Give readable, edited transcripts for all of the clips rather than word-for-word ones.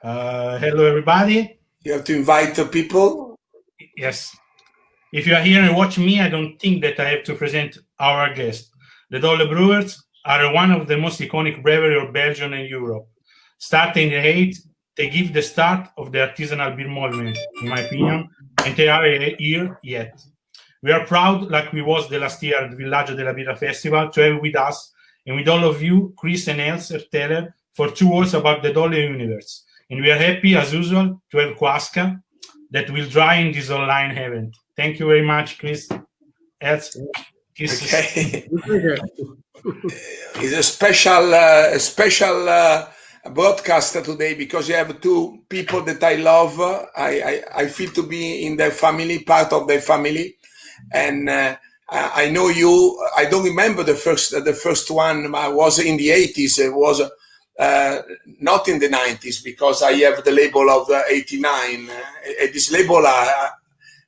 Hello, everybody. You have to invite the people. Yes. If you are here and watch me, I don't think that I have to present our guest. The Dolle Brewers are one of the most iconic brewery of Belgium and Europe. Starting in the 80s, they give the start of the artisanal beer movement, in my opinion, and they are here yet. We are proud, like we was the last year at Villaggio della Birra Festival, to have with us and with all of you, Kris and Els Herteeler, for 2 words about the Dolle universe. And we are happy, as usual, to have Kuaska that will join this online event. Thank you very much, Kris. Els. Okay. It's a special broadcast today because you have 2 people that I love. I feel to be in their family, part of their family, and I know you. I don't remember the first one. I was in the 80s. It was not in the 90s because I have the label of the 89. This label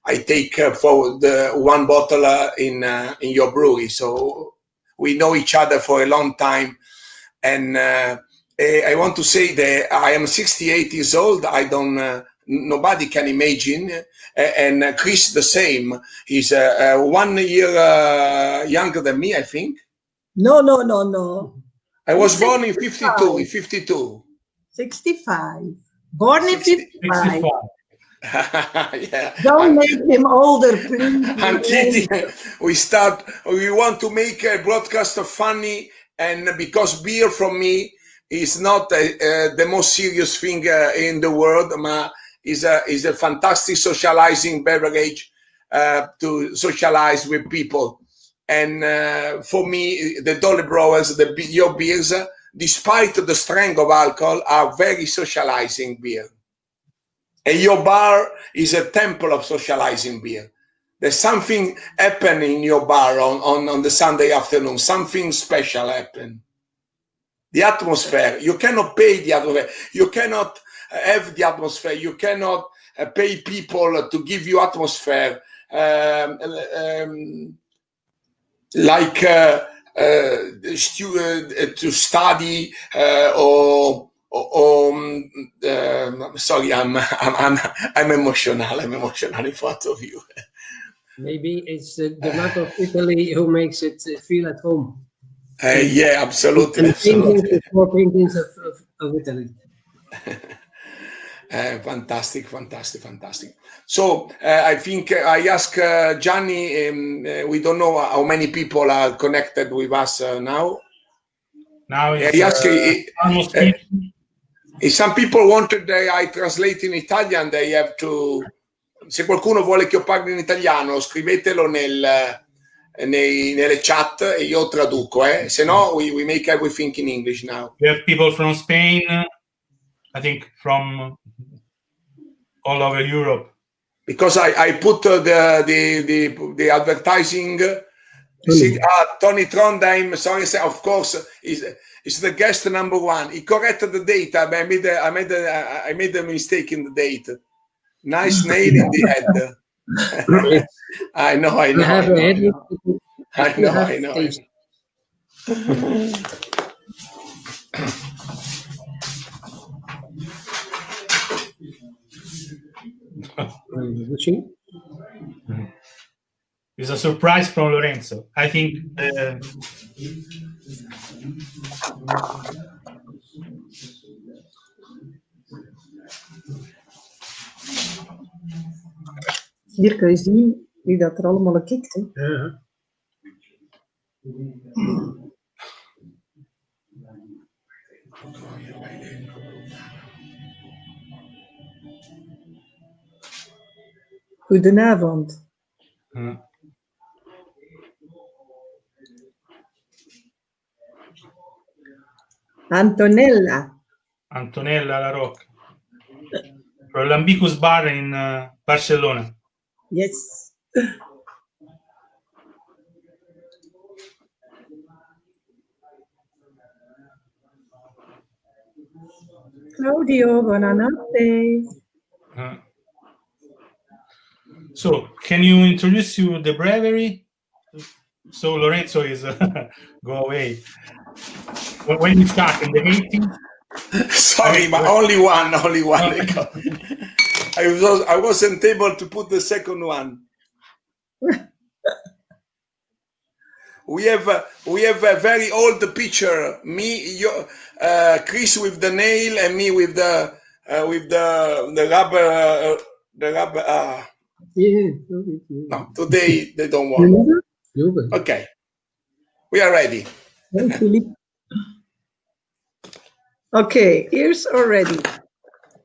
I take for the 1 bottle in your brewery. So we know each other for a long time. And I want to say that I am 68 years old. I don't, nobody can imagine. And Kris the same. He's 1 year younger than me, I think. No. I was born in 52. 65. Born in 55. Yeah. Don't make him older, please. I'm kidding. We want to make a broadcast funny, and because beer for me is not the most serious thing in the world, is a fantastic socializing beverage to socialize with people. And for me, the Dolle Brouwers, your beers, despite the strength of alcohol, are very socializing beer. And your bar is a temple of socializing beer. There's something happen in your bar on the Sunday afternoon. Something special happen. The atmosphere. You cannot pay the atmosphere. You cannot have the atmosphere. You cannot pay people to give you atmosphere. Like to study sorry, I'm emotional. I'm emotional in front of you. Maybe it's the map of Italy who makes it feel at home. Yeah, absolutely. And paintings of Italy. Fantastic. So I think I ask Gianni. We don't know how many people are connected with us now. Now it's almost 50. If some people wanted I translate in Italian, they have to. Se qualcuno vuole che io parli in italiano, scrivetelo nelle chat e io traduco. Se no, we make everything in English now. We have people from Spain, I think from all over Europe. Because I put the advertising. See, Tony Trondheim, sorry, of course, is the guest number 1. He corrected the date. I made a mistake in the date. Nice nail in the head. I know. I know. It's a surprise from Lorenzo. I think Hier kun je zien wie dat er allemaal kikt. Ja. Goedenavond. Antonella La Rocca. From l'Ambicus Bar in Barcelona. Yes. Claudio, buonanotte. So, can you introduce you the brewery? So Lorenzo is go away. When you start in the 80s? Sorry, but only one. I wasn't able to put the second one. We have a very old picture. Me, Kris with the nail, and me with the rubber. Yeah. No, today they don't want. Okay, we are ready. Oké, eerst already.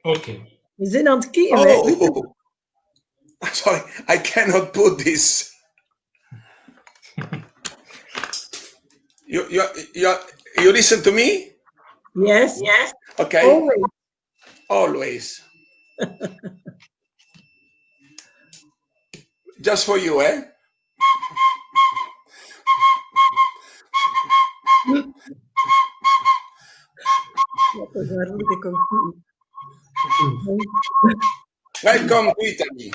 Okay. We zijn aan het kiezen. Oh, sorry, I cannot put this. You listen to me? Yes. Okay. Always. Just for you, eh? Welcome to Italy.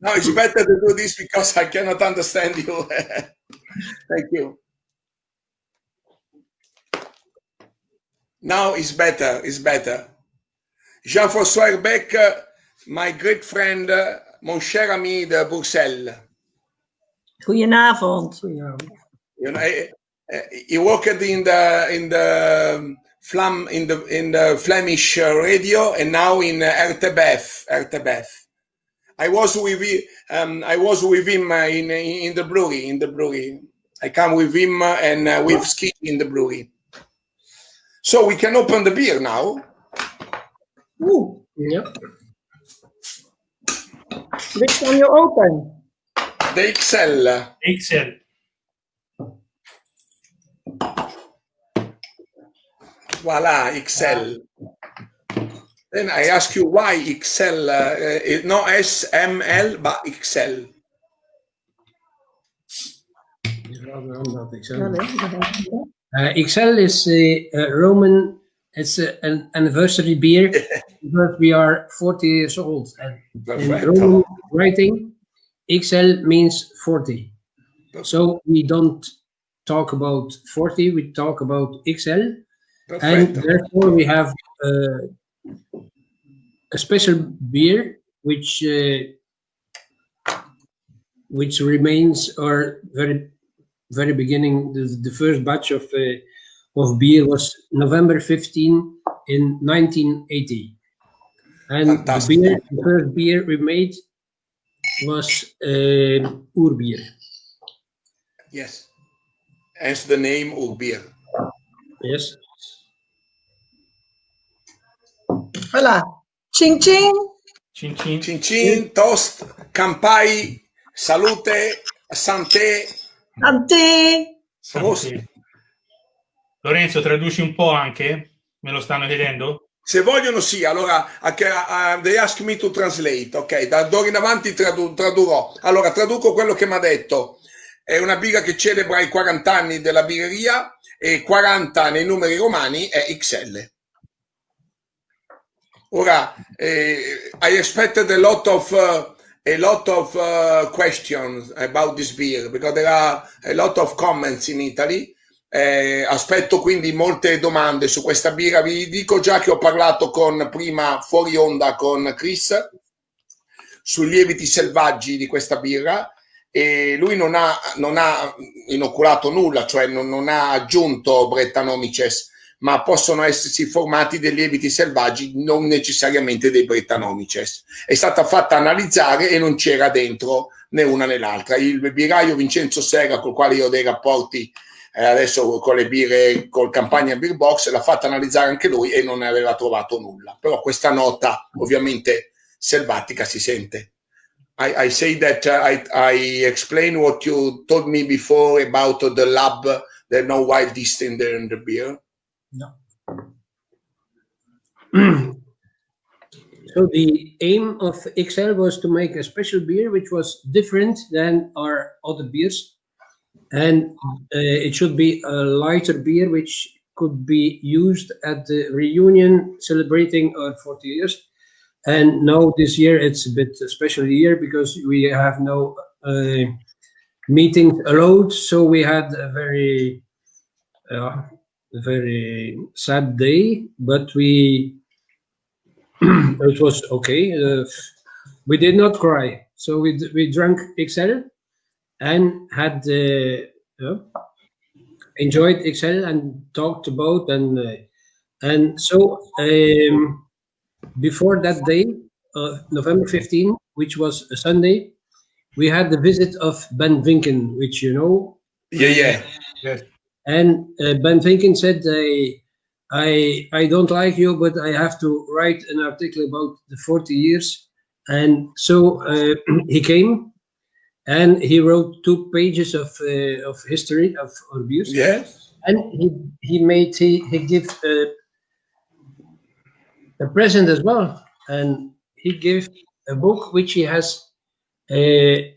No, it's better to do this because I cannot understand you. Thank you. Now it's better. Jean-François Herbeck, my great friend, mon cher ami de Bruxelles. Goedenavond. You know, he worked in the Flemish radio, and now in RTBF. I was with him in the brewery. I come with him and with Ski in the brewery. So we can open the beer now. Ooh. Yep. Which one you open? The XL. Voila, XL. Then I ask you why XL, no SML, but XL. XL is a Roman. It's an anniversary beer because we are 40 years old. And in Roman writing, XL means 40. So we don't talk about 40, we talk about XL. Perfecto. And therefore we have a special beer which remains our very beginning. The first batch of beer was November 15 in 1980, and fantastic. the first beer we made was Urbier. Yes, hence the name Urbier. Yes. Voilà. Ching ching. Chin chin. Cin cin, toast, campai, salute, santé. Santé. Lorenzo, traduci un po' anche? Me lo stanno chiedendo? Se vogliono sì, allora they ask me to translate, ok? Da d'ora in avanti tradurrò. Allora, traduco quello che mi ha detto. È una birra che celebra i 40 anni della birreria e 40 nei numeri romani è XL. Ora, I expected a lot of questions about this beer because there are a lot of comments in Italy. Aspetto quindi molte domande su questa birra. Vi dico già che ho parlato prima fuori onda con Kris sui lieviti selvaggi di questa birra e lui non ha inoculato nulla, cioè non ha aggiunto Brettanomyces, ma possono essersi formati dei lieviti selvaggi, non necessariamente dei Brettanomyces. È stata fatta analizzare e non c'era dentro né una né l'altra. Il birraio Vincenzo Serra, col quale io ho dei rapporti adesso con le birre, col Campagna Beer Box, l'ha fatta analizzare anche lui e non ne aveva trovato nulla. Però questa nota ovviamente selvatica si sente. I say that I explain what you told me before about the lab. There are no wild yeast in the beer. No. So the aim of XL was to make a special beer which was different than our other beers, and it should be a lighter beer which could be used at the reunion celebrating our 40 years. And now this year it's a bit a special year because we have no meetings allowed, so we had a very very sad day, but it was okay. We did not cry, so we drank XL and had enjoyed XL and talked about and so before that day, November 15, which was a Sunday, we had the visit of Ben Vinken, which you know. Yeah. And Ben Vinken said, I don't like you, but I have to write an article about the 40 years. And so he came and he wrote 2 pages of history of our beers. Yes. And he gave a present as well. And he gave a book which he has. Geen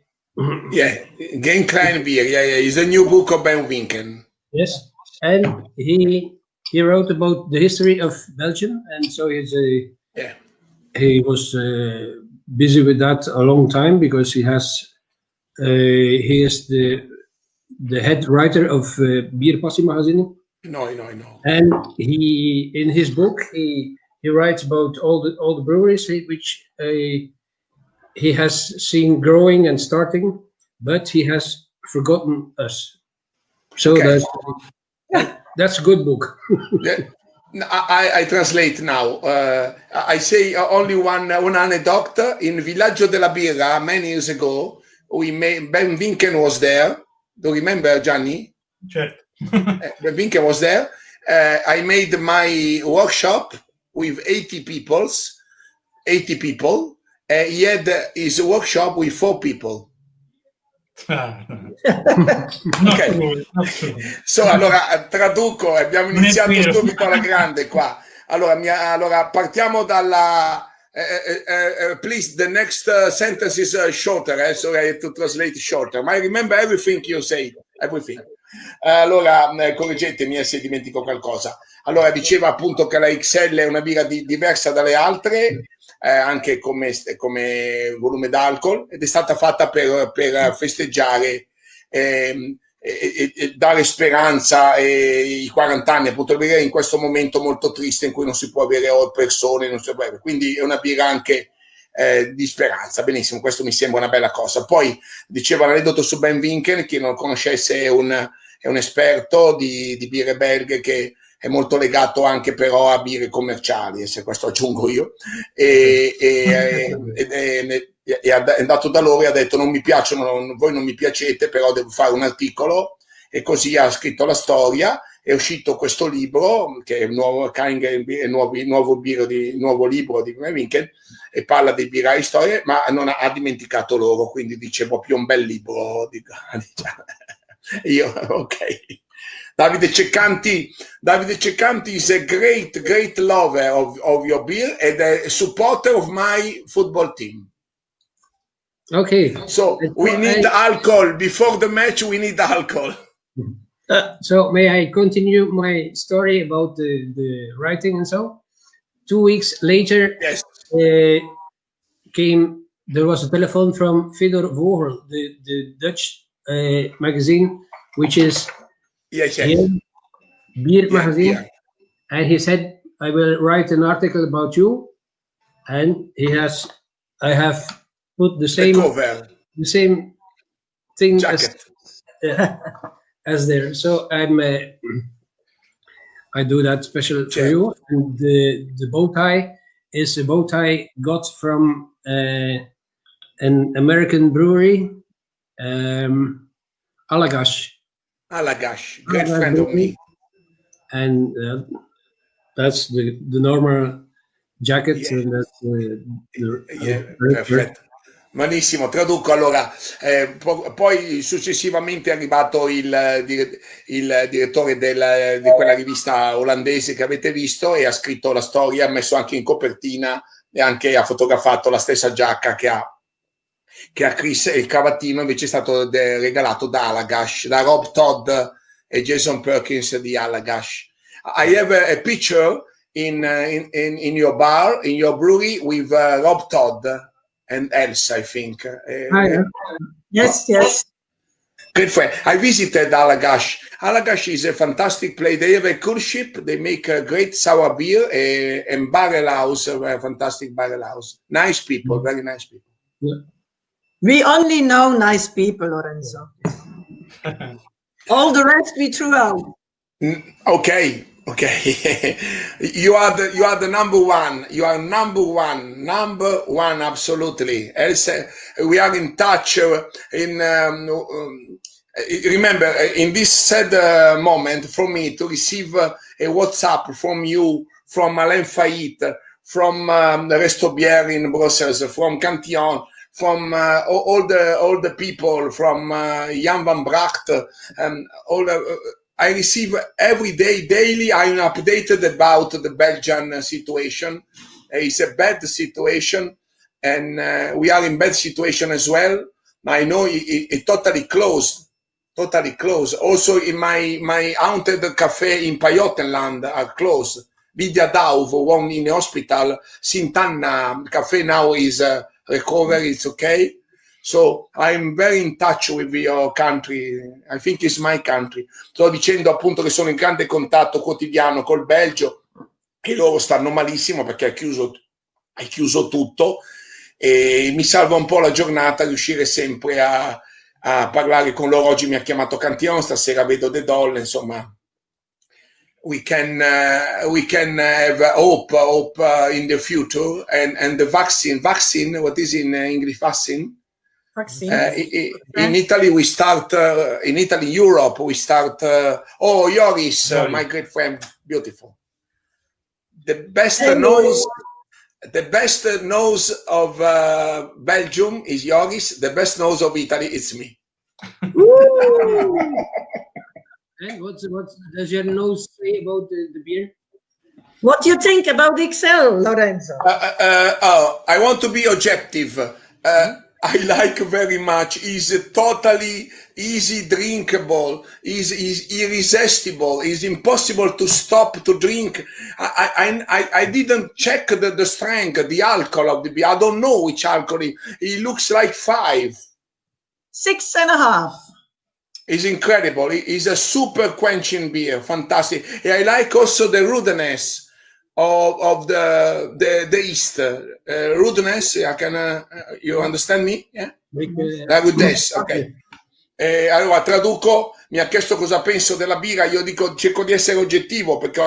Klein Bier. Yeah. It's a new book of Ben Vinken. Yes, and he wrote about the history of Belgium, and so he was busy with that a long time because he is the head writer of Bierpassie magazine. No. And he in his book he writes about all the breweries which he has seen growing and starting, but he has forgotten us. So that's a good book. I translate now. I say only one anecdote. In Villaggio della Birra many years ago, Ben Vinken was there. Do you remember, Gianni? Sure. Ben Vinken was there. I made my workshop with 80 people. He had his workshop with 4 people. Ok. So, allora traduco, abbiamo iniziato subito alla grande qua. Allora partiamo dalla please, the next sentence is shorter, so I have to translate shorter. Ma I remember everything you say, everything. Allora, correggetemi se dimentico qualcosa. Allora, diceva appunto che la XL è una birra diversa dalle altre, anche come volume d'alcol, ed è stata fatta per festeggiare e dare speranza i 40 anni, appunto, in questo momento molto triste in cui non si può avere persone, quindi è una birra anche di speranza. Benissimo, questo mi sembra una bella cosa. Poi diceva l'aneddoto su Ben Vinken, chi non lo conoscesse è un esperto di birre belghe che è molto legato anche però a birre commerciali, e se questo aggiungo io, è andato da loro e ha detto non mi piacciono, voi non mi piacete, però devo fare un articolo, e così ha scritto la storia. È uscito questo libro che è il nuovo libro di Vinken, e parla dei birrai storie, ma non ha dimenticato loro, quindi dice proprio un bel libro. Io, ok. Davide Ceccanti is a great lover of your beer and a supporter of my football team. Okay. So we need alcohol before the match. We need alcohol. So may I continue my story about the writing and so? 2 weeks later, yes, there was a telephone from Fedor Vogel, the Dutch magazine, which is beer magazine, and he said, I will write an article about you, and I have put the same thing as there. So I do that special for you, and the bow tie is a bow tie got from an American brewery, Allagash, great friend of me, and that's the normal jacket. And that's perfetto. Malissimo, traduco. Allora, poi successivamente è arrivato il direttore di quella rivista olandese che avete visto, e ha scritto la storia, ha messo anche in copertina e anche ha fotografato la stessa giacca che ha Kris, e il cravattino invece è stato regalato da Allagash, da Rob Todd e Jason Perkins di Allagash. I have a picture in your bar, in your brewery, with Rob Todd and Els, I think. Yes. Great friend. I visited Allagash. Allagash is a fantastic place. They have a cruise ship. They make a great sour beer and barrel house, a fantastic barrel house. Nice people, very nice people. Yeah. We only know nice people, Lorenzo. All the rest we threw out. Okay. You are the number one. You are number one, absolutely. Else, we are in touch. Remember, in this sad moment, for me to receive a WhatsApp from you, from Alain Fayet, from Resto Bière in Brussels, from Cantillon, from all the people, from Jan van Bracht, I receive every day, daily. I'm updated about the Belgian situation. It's a bad situation, and we are in bad situation as well. I know it totally closed. Also, in my haunted cafe in Pajottenland are closed. Lydia Dauv, one in the hospital. Sint'Anna cafe now is recovered. It's okay. So I'm very in touch with your country. I think it's my country. Sto dicendo appunto che sono in grande contatto quotidiano col Belgio e loro stanno malissimo perché hai chiuso tutto, e mi salva un po' la giornata riuscire sempre a parlare con loro. Oggi mi ha chiamato Cantillon, stasera vedo De Dolle, insomma. We can have hope in the future, and the vaccine. What is in English vaccine? In Italy, we start. In Italy, Europe, we start. Joris, my great friend, beautiful. The best nose of Belgium is Joris. The best nose of Italy is me. And what does your nose say about the beer? What do you think about XL, Lorenzo? I want to be objective. I like very much. Is totally easy drinkable. Is irresistible. Is impossible to stop to drink. I didn't check the strength, the alcohol of the beer. I don't know which alcohol. It looks like 5. 6.5. It's incredible. It's a super quenching beer. Fantastic. And I like also the rudeness of the yeast. Rudeness, you understand me? Yeah? La rudesse, ok. Allora traduco, mi ha chiesto cosa penso della birra, io dico, cerco di essere oggettivo perché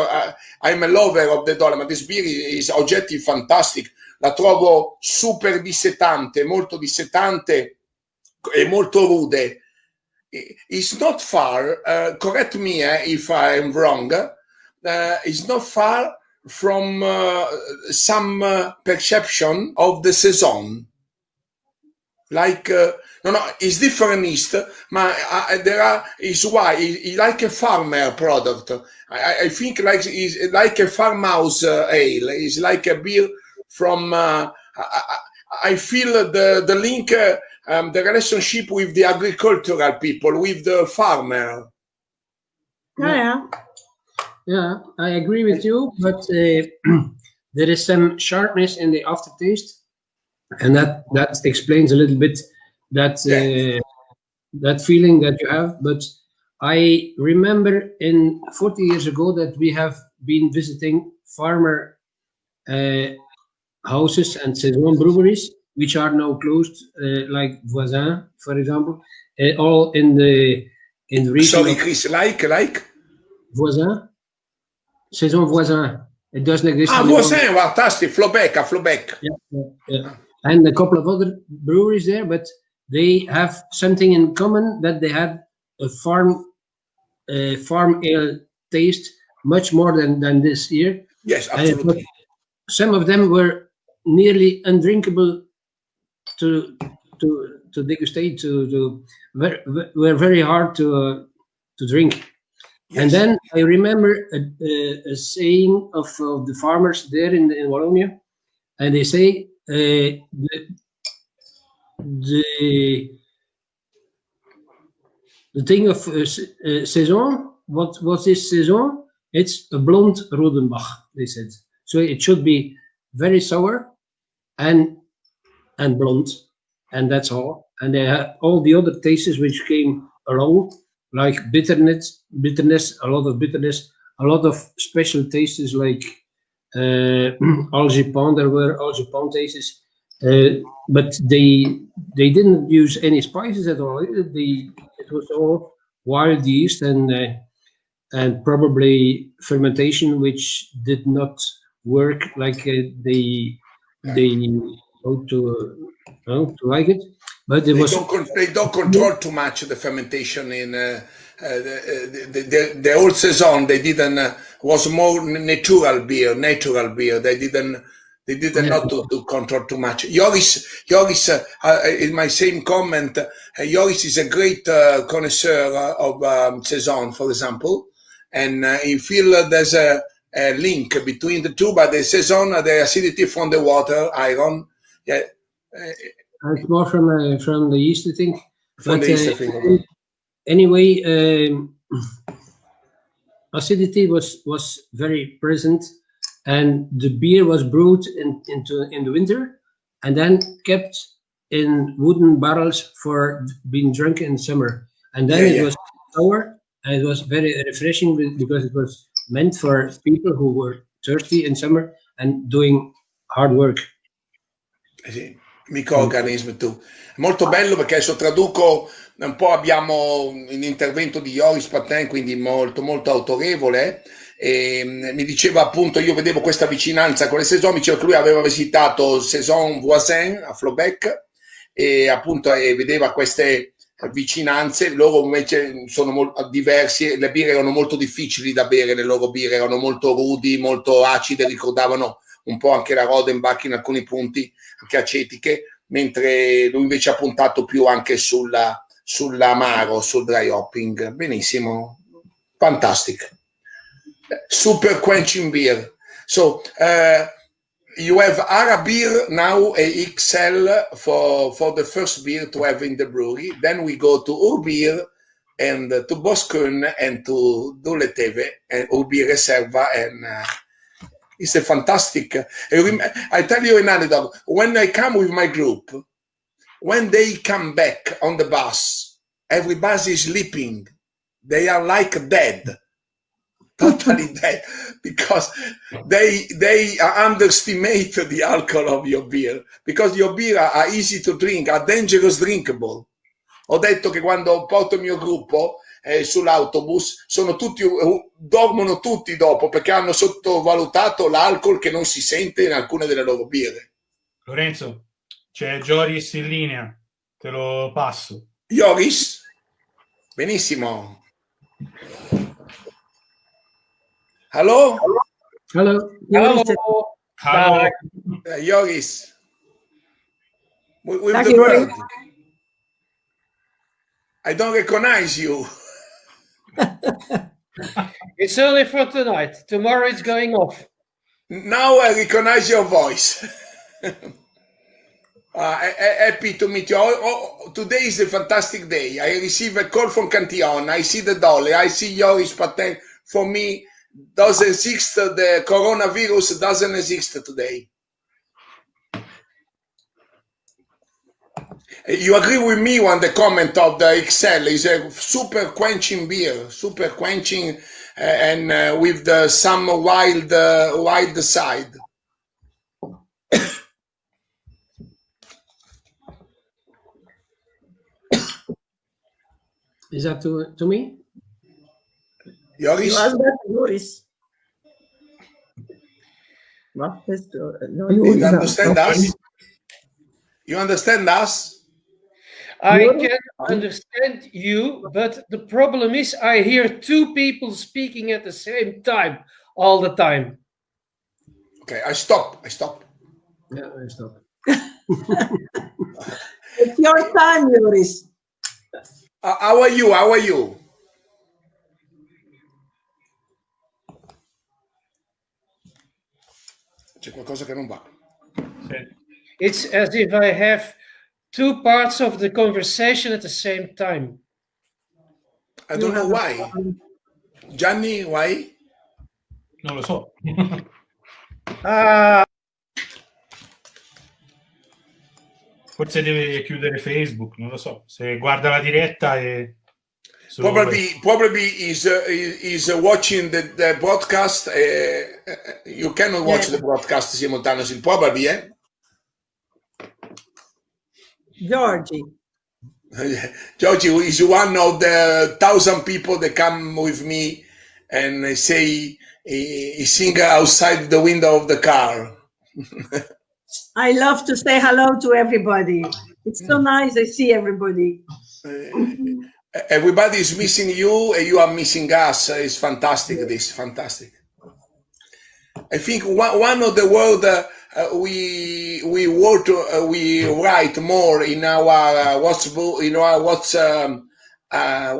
I'm a lover of the Dolle, ma this beer is objective, fantastic. La trovo super dissetante, molto dissetante e molto rude. It's not far, correct me if I'm wrong, it's not far from some perception of the saison. Like, no, it's different yeast, but is why it's like a farmer product. I think it's like a farmhouse ale. It's like a beer from, I feel the link, the relationship with the agricultural people, with the farmer. Yeah, I agree with you, but there is some sharpness in the aftertaste, and that explains a little bit that that feeling that you have. But I remember 40 years ago that we have been visiting farmer houses and saison breweries, which are now closed, like Voisin, for example, all in the region. Sorry, Kris, like Voisin, saison Voisin. It doesn't exist. Voisin, fantastic. Flowback. Yeah. And a couple of other breweries there, but they have something in common, that they had a farm ale taste much more than this here. Yes, absolutely. Some of them were nearly undrinkable to degustate, were very hard to drink. Yes. And then I remember a saying of the farmers there in Wallonia, and they say the thing of saison. What is saison? It's a blonde Rodenbach, they said. So it should be very sour and blonde, and that's all. And they have all the other tastes which came along, like bitterness, a lot of bitterness, a lot of special tastes like algepan. There were algepan tastes, but they didn't use any spices at all. It was all wild yeast and probably fermentation, which did not work like they ought to like it. But it was they don't control too much the fermentation in the old saison. They didn't was more natural beer. They didn't not to control too much. Joris, in my same comment, Joris is a great connoisseur of saison, for example, and he feel there's a link between the two, but the saison, the acidity from the water, iron, yeah. It's more from the yeast, I think. From the yeast, I think. Anyway, acidity was very present, and the beer was brewed in the winter, and then kept in wooden barrels for being drunk in summer. And then it was sour, and it was very refreshing because it was meant for people who were thirsty in summer and doing hard work. Microorganismi tu. Molto bello perché adesso traduco un po', abbiamo un intervento di Joris Patin, quindi molto molto autorevole, e mi diceva appunto, io vedevo questa vicinanza con le saison, mi diceva che lui aveva visitato Saison Voisin a Flobec e appunto vedeva queste vicinanze. Loro invece sono diversi, le birre erano molto difficili da bere, le loro birre erano molto rudi, molto acide, ricordavano un po' anche la Rodenbach in alcuni punti, anche acetiche, mentre lui invece ha puntato più anche sull'amaro, sul dry hopping. Benissimo, fantastic. Super quenching beer. So you have Ara beer now, a XL for the first beer to have in the brewery. Then we go to Urbier and to Boskun and to Dolle and Urbier Reserva, and it's a fantastic. I tell you an anecdote. When I come with my group, when they come back on the bus, everybody is sleeping. They are like dead, totally dead, because they underestimate the alcohol of your beer, because your beer are easy to drink, are dangerous drinkable. Ho detto che quando porto il mio gruppo sull'autobus dormono tutti dopo perché hanno sottovalutato l'alcol che non si sente in alcune delle loro birre. Lorenzo, c'è Joris in linea, te lo passo. Joris? Benissimo. Hello? Hello. Hello. Joris. With the bird. I don't recognize you. It's only for tonight. Tomorrow it's going off. Now I recognize your voice. Happy to meet you. Today is a fantastic day. I receive a call from Cantillon. I see the Dolle. I see Joris Patin. For me, doesn't exist. The coronavirus doesn't exist today. You agree with me on the comment of the XL is a super quenching beer, super quenching, and with some wild side. Is that to me? Joris? You asked that to Joris. What is no, You understand us? You understand us? I can understand you, but the problem is I hear two people speaking at the same time all the time. Okay, I stop. Yeah, I stop. It's your time, Joris. How are you? C'è qualcosa che non va. It's as if I have two parts of the conversation at the same time. I don't know why. Gianni, why? Non lo so. Forse deve chiudere Facebook, non lo so. Se guarda la diretta e... So, Probably is watching the broadcast. You cannot watch the broadcast simultaneously. Probably, eh? Georgie. Georgie is one of the 1,000 people that come with me and say he sing outside the window of the car. I love to say hello to everybody. It's so nice. I see everybody. Everybody is missing you, and you are missing us. It's fantastic. This fantastic. I think one of the word we write more in our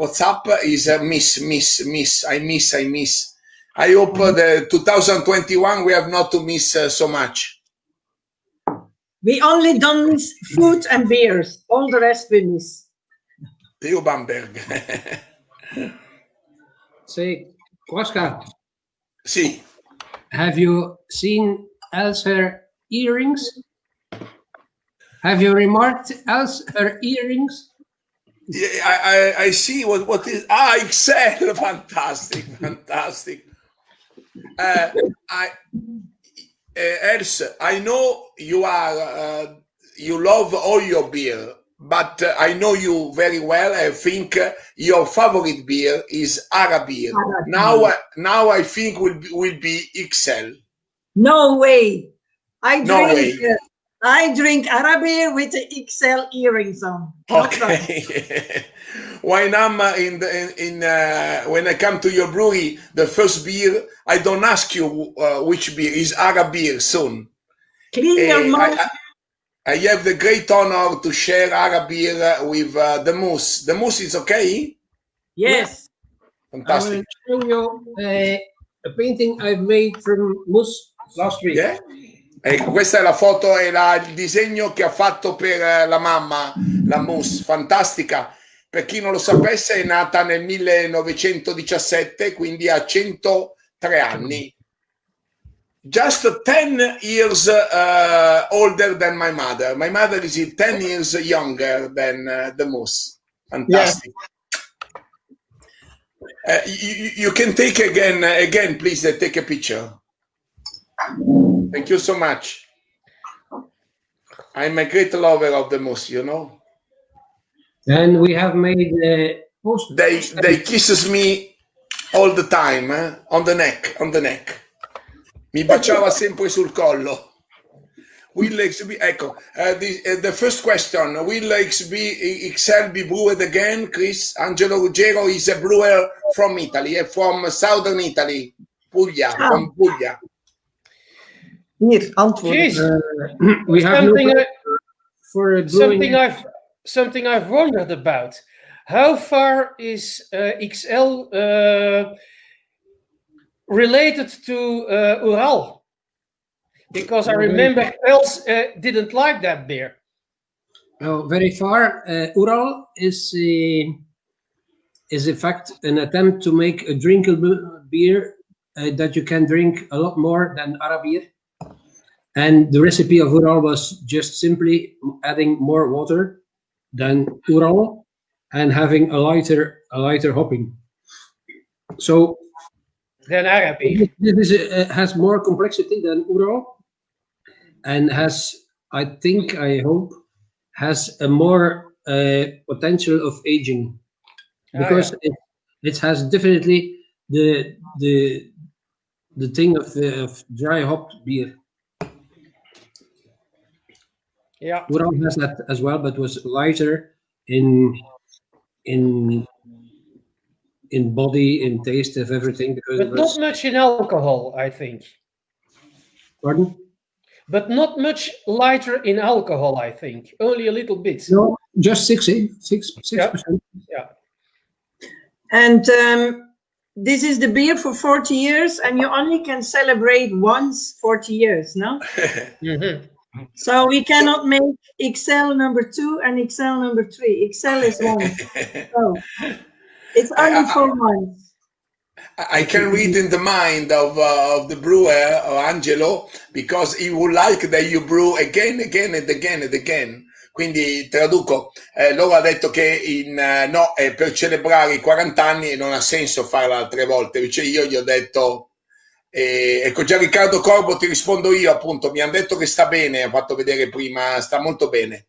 WhatsApp is miss. I miss. I hope the 2021 we have not to miss so much. We only don't miss food and beers. All the rest we miss. Theo Bamberg. Say, Kuaska, Sì. have you seen Els earrings? Have you remarked Els earrings? Yeah, I see what is Excel. Fantastic. Els, I know you are you love all your beer, but I know you very well. I think your favorite beer is Ara beer. Now I think will be XL. No way. I No drink Ara beer with the XL earrings on. Okay. When I'm when I come to your brewery, the first beer, I don't ask you which beer is Ara beer soon. Clean your mouth. I have the great honor to share Ara beer with the Moose. The Moose is okay? Yes. Fantastic. I will show you a painting I've made from Moose last week. Yeah? Questa è la foto e il disegno che ha fatto per la mamma, la Moose, fantastica. Per chi non lo sapesse, è nata nel 1917, quindi ha 103 anni. Just 10 years older than my mother. My mother is 10 years younger than the Moose. Fantastic. Yeah. You can take again, please, take a picture. Thank you so much. I'm a great lover of the Moose, you know. And we have made a post. They kisses me all the time, on the neck. Mi baciava sempre sul collo. Will XB, ecco, the first question, will XL be brewed again? Kris, Angelo Ruggero is a brewer from Italy, from southern Italy, Puglia, from Puglia. Hier, antwoorden. We have for something I've wondered about. How far is XL related to Ural? Because I remember Els didn't like that beer. Oh, very far. Ural is in fact an attempt to make a drinkable beer that you can drink a lot more than Ara beer. And the recipe of Ural was just simply adding more water than Ural and having a lighter hopping. So Than Ara beer. This has more complexity than Ural, and has, I hope, has a more potential of aging, because it has definitely the thing of dry hopped beer. Yeah, Ural has that as well, but was lighter in body, in taste of everything, because but not much in alcohol, I think. Pardon? But not much lighter in alcohol, I think. Only a little bit. No, just 6%. Yeah. And this is the beer for 40 years, and you only can celebrate once 40 years, no? Mm-hmm. So we cannot make XL number 2 and XL number 3. XL is 1. So it's only 4 months. I can read in the mind of the brewer, Angelo, because he would like that you brew again and again. Quindi traduco, loro ha detto che no, per celebrare i 40 anni non ha senso farla altre volte, invece io gli ho detto, ecco già Riccardo Corbo, ti rispondo io appunto, mi hanno detto che sta bene, ha fatto vedere prima, sta molto bene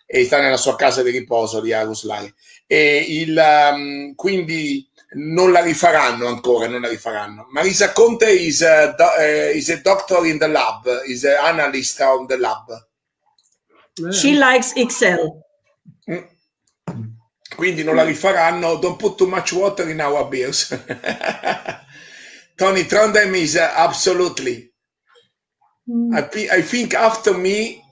e sta nella sua casa di riposo lì a Ruslare, quindi non la rifaranno ancora, non la rifaranno. Marisa Conte is a doctor in the lab, is an analyst on the lab. She likes Excel. Quindi non la rifaranno. Don't put too much water in our beers. Tony Trondheim is absolutely. I think after me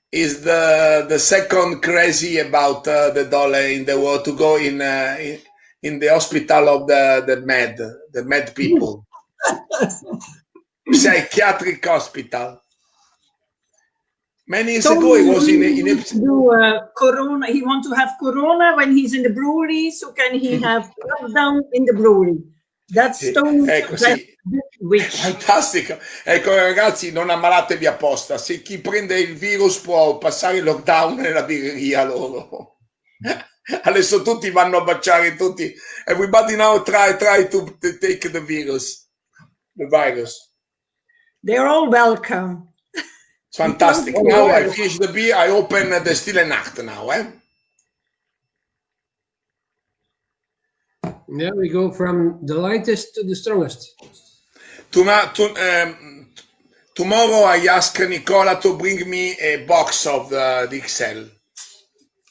is the second crazy about the Dolle in the world to go in the hospital of the mad people. Psychiatric hospital. Many years ago, he was in Corona. He wants to have Corona when he's in the brewery, so can he have lockdown in the brewery? That's Stone. Ecco, sì. Fantastico. Ecco, ragazzi, non ammalatevi apposta. Se chi prende il virus può passare il lockdown nella birreria loro. Adesso tutti vanno a baciare tutti. Everybody now try to take the virus. They're all welcome. Fantastic. Now I finish the beer. I open the Stille Nacht now. Yeah, we go from the lightest to the strongest. Tomorrow I ask Nicola to bring me a box of the XL.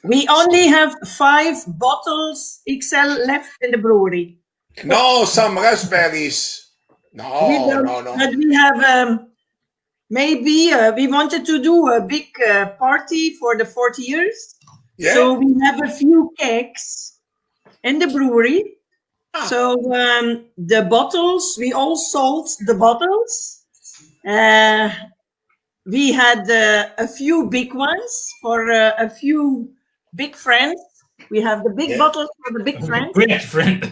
We only have 5 bottles XL left in the brewery. No, some raspberries. No. But we have maybe we wanted to do a big party for the 40 years. Yeah. So we have a few kegs in the brewery. So the bottles, we all sold the bottles. We had a few big ones for a few big friends. We have the big bottles for the big friends. Great friend.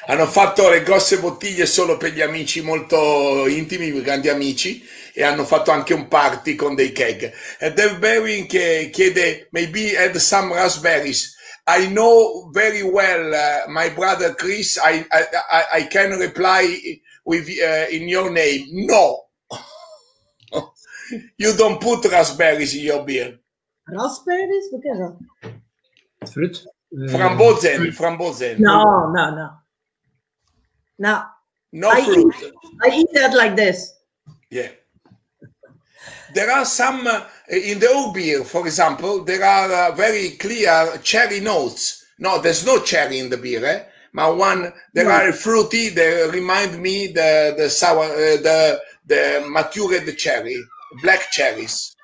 Hanno fatto le grosse bottiglie solo per gli amici molto intimi, i grandi amici, e hanno fatto anche un party con dei keg. Dave Berwin che chiede, maybe add some raspberries. I know very well, my brother Kris, I can reply with in your name. No. You don't put raspberries in your beer. Raspberries? What is that? Fruit. Frambozen. No fruit. I eat that like this. Yeah. There are some, in the old beer, for example, there are very clear cherry notes. No, there's no cherry in the beer, but there are fruity, they remind me the sour, the matured cherry, black cherries.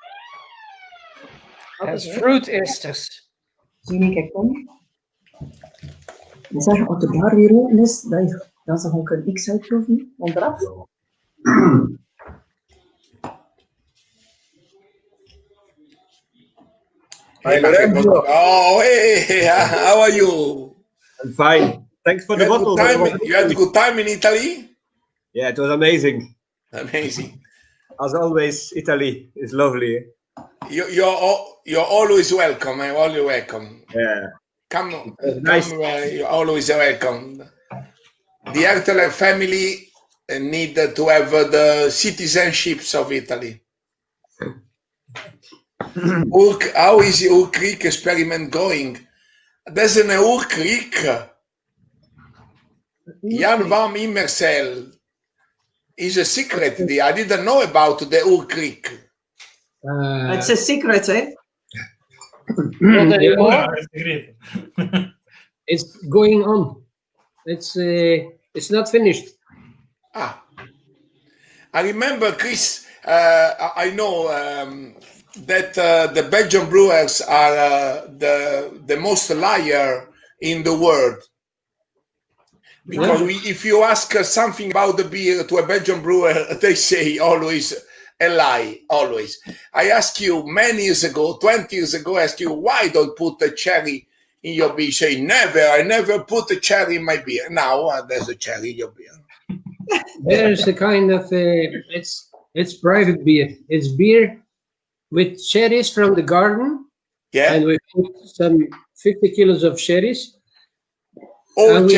Has fruit esters. Zie ik kom. We zeggen op de bar weer open is, dan ze ook een X uitproeven. Want eraf. Hey, Lorenzo. Oh, hey, how are you? I'm fine. Thanks for the bottle. You had a good time in Italy? Yeah, it was amazing. Amazing. As always, Italy is lovely. You're always welcome. I'm always welcome. Yeah. Come nice. You're always welcome. The Herteeler family need to have the citizenships of Italy. How is the Oak Creek experiment going? There's an Oak Creek. Jan van Immersel is a secret. I didn't know about the Oak Creek. It's a secret, eh? It's going on. It's not finished. I remember, Kris. I know that the Belgian brewers are the most liar in the world. Because if you ask something about the beer to a Belgian brewer, they say always a lie, always. I asked you many years ago, 20 years ago, I asked you, why don't put a cherry in your beer? You say, never, I never put a cherry in my beer. Now there's a cherry in your beer. There's a kind of, it's private beer. It's beer with cherries from the garden, Yeah. And we put some 50 kilos of cherries. All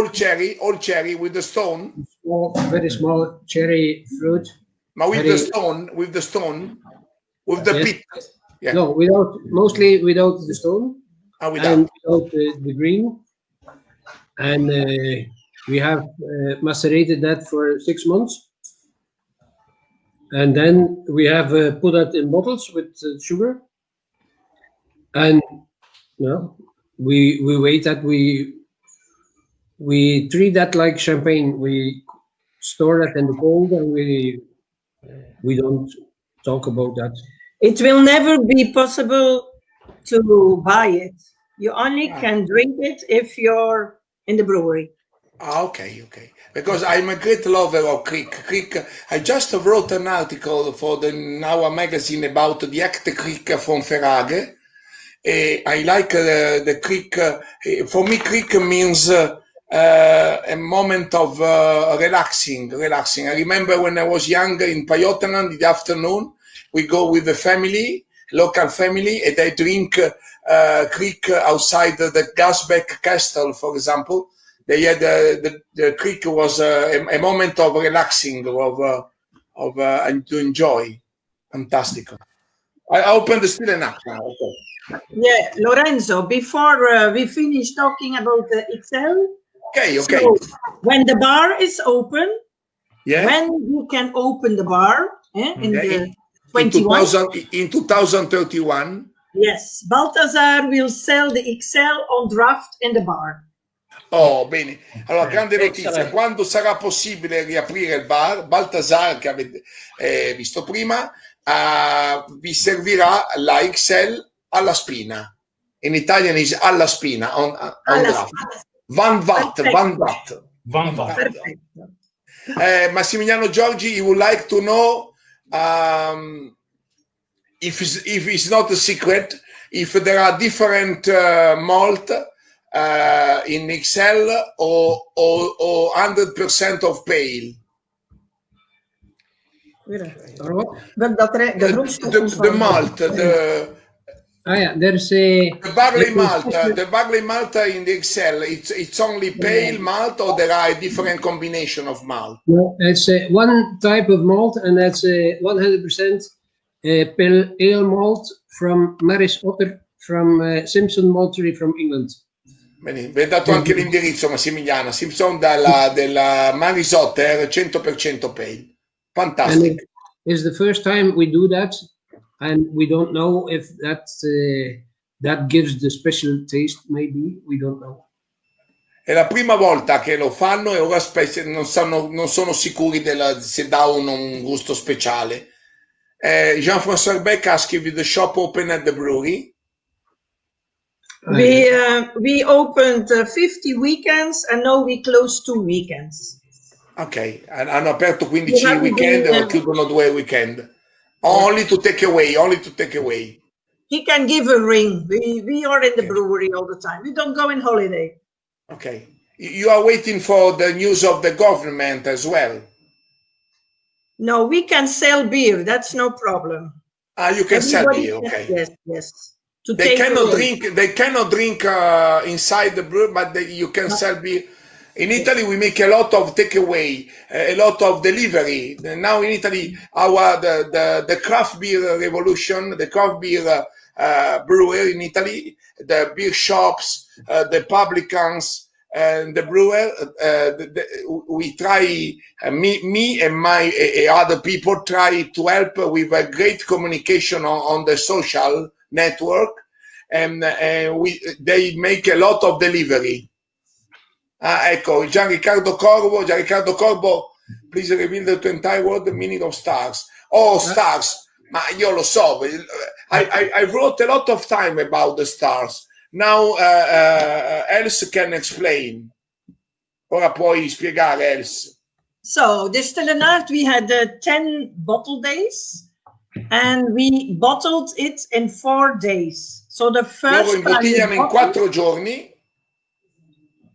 cherry with the stone. Small, very small cherry fruit. But with the stone, with the pit. Yeah. No, mostly without the stone. And without the green. And we have macerated that for 6 months. And then we have put that in bottles with sugar. And we wait that we treat that like champagne. We store that in the cold, and we don't talk about that. It will never be possible to buy it. You only can drink it if you're in the brewery. Okay. Because I'm a great lover of Kriek. I just wrote an article for the Now magazine about the Echte Kriek from Verhagen. I like the Kriek. For me, Kriek means a moment of relaxing. I remember when I was young in Pajottenland in the afternoon, we go with the family, local family, and I drink Kriek outside the Gasbeck Castle, for example. They had the Kriek was a moment of relaxing, and to enjoy. Fantastic. I open the Stille Nacht now. Okay. Yeah, Lorenzo, before we finish talking about the XL. Okay. So when the bar is open, when you can open the bar in the 21. In 2031. Yes, Balthazar will sell the XL on draft in the bar. Oh, bene. Allora, grande notizia. Quando sarà possibile riaprire il bar, Balthazar, che avete visto prima, vi servirà la XL alla spina. In Italian is alla spina, on draft. Van watt. Massimiliano Giorgi, you would like to know if it's not a secret, if there are different malt in XL or 100% of pale. The malt, there's the barley malt in the XL. It's only pale malt, or there are a different combination of malt. No, it's one type of malt, and that's 100% pale ale malt from Maris Otter from Simpson Maltery from England. Bene, vi ho dato anche l'indirizzo, Massimiliano. Simpson della Maris Otter 100% pale. Fantastic. It's the first time we do that, and we don't know if that gives the special taste. Maybe we don't know. È la prima volta che lo fanno e ora non sono sicuri se dà un gusto speciale. Jean-François Beck asks if the shop open at the brewery. We opened 50 weekends, and now we close 2 weekends. Ok, hanno aperto 15 weekend e chiudono 2 weekend. Only to take away. He can give a ring. We are in the brewery all the time. We don't go in holiday. Okay. You are waiting for the news of the government as well. No, we can sell beer. That's no problem. You can sell beer. Okay. Yes. They cannot drink inside the brew, but you can sell beer. In Italy, we make a lot of takeaway, a lot of delivery. Now in Italy, the craft beer revolution, the craft beer brewer in Italy, the beer shops, the publicans, and the brewer, we try, me and my other people try to help with a great communication on the social network, and they make a lot of delivery. Ecco, Gianriccardo Corbo, please reveal the entire word, the meaning of stars. Oh, stars, ma io lo so. I wrote a lot of time about the stars. Now, Els can explain. Ora puoi spiegare, Els. So, the Stille Nacht, we had 10 bottle days, and we bottled it in 4 days. So the first Loro imbottigliano in 4 giorni.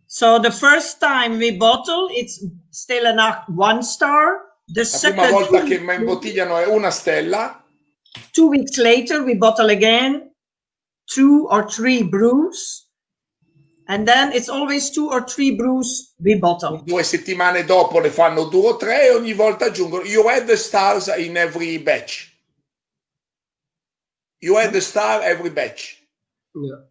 So the first time we bottle, it's Stille Nacht 1 star. The prima volta che imbottigliano è 1 stella. 2 weeks later, we bottle again 2 or 3 brews, and then it's always 2 or 3 brews we bottle. 2 settimane dopo ne fanno 2 o 3 e ogni volta aggiungono. You add the stars in every batch. You add the star every batch. Yeah.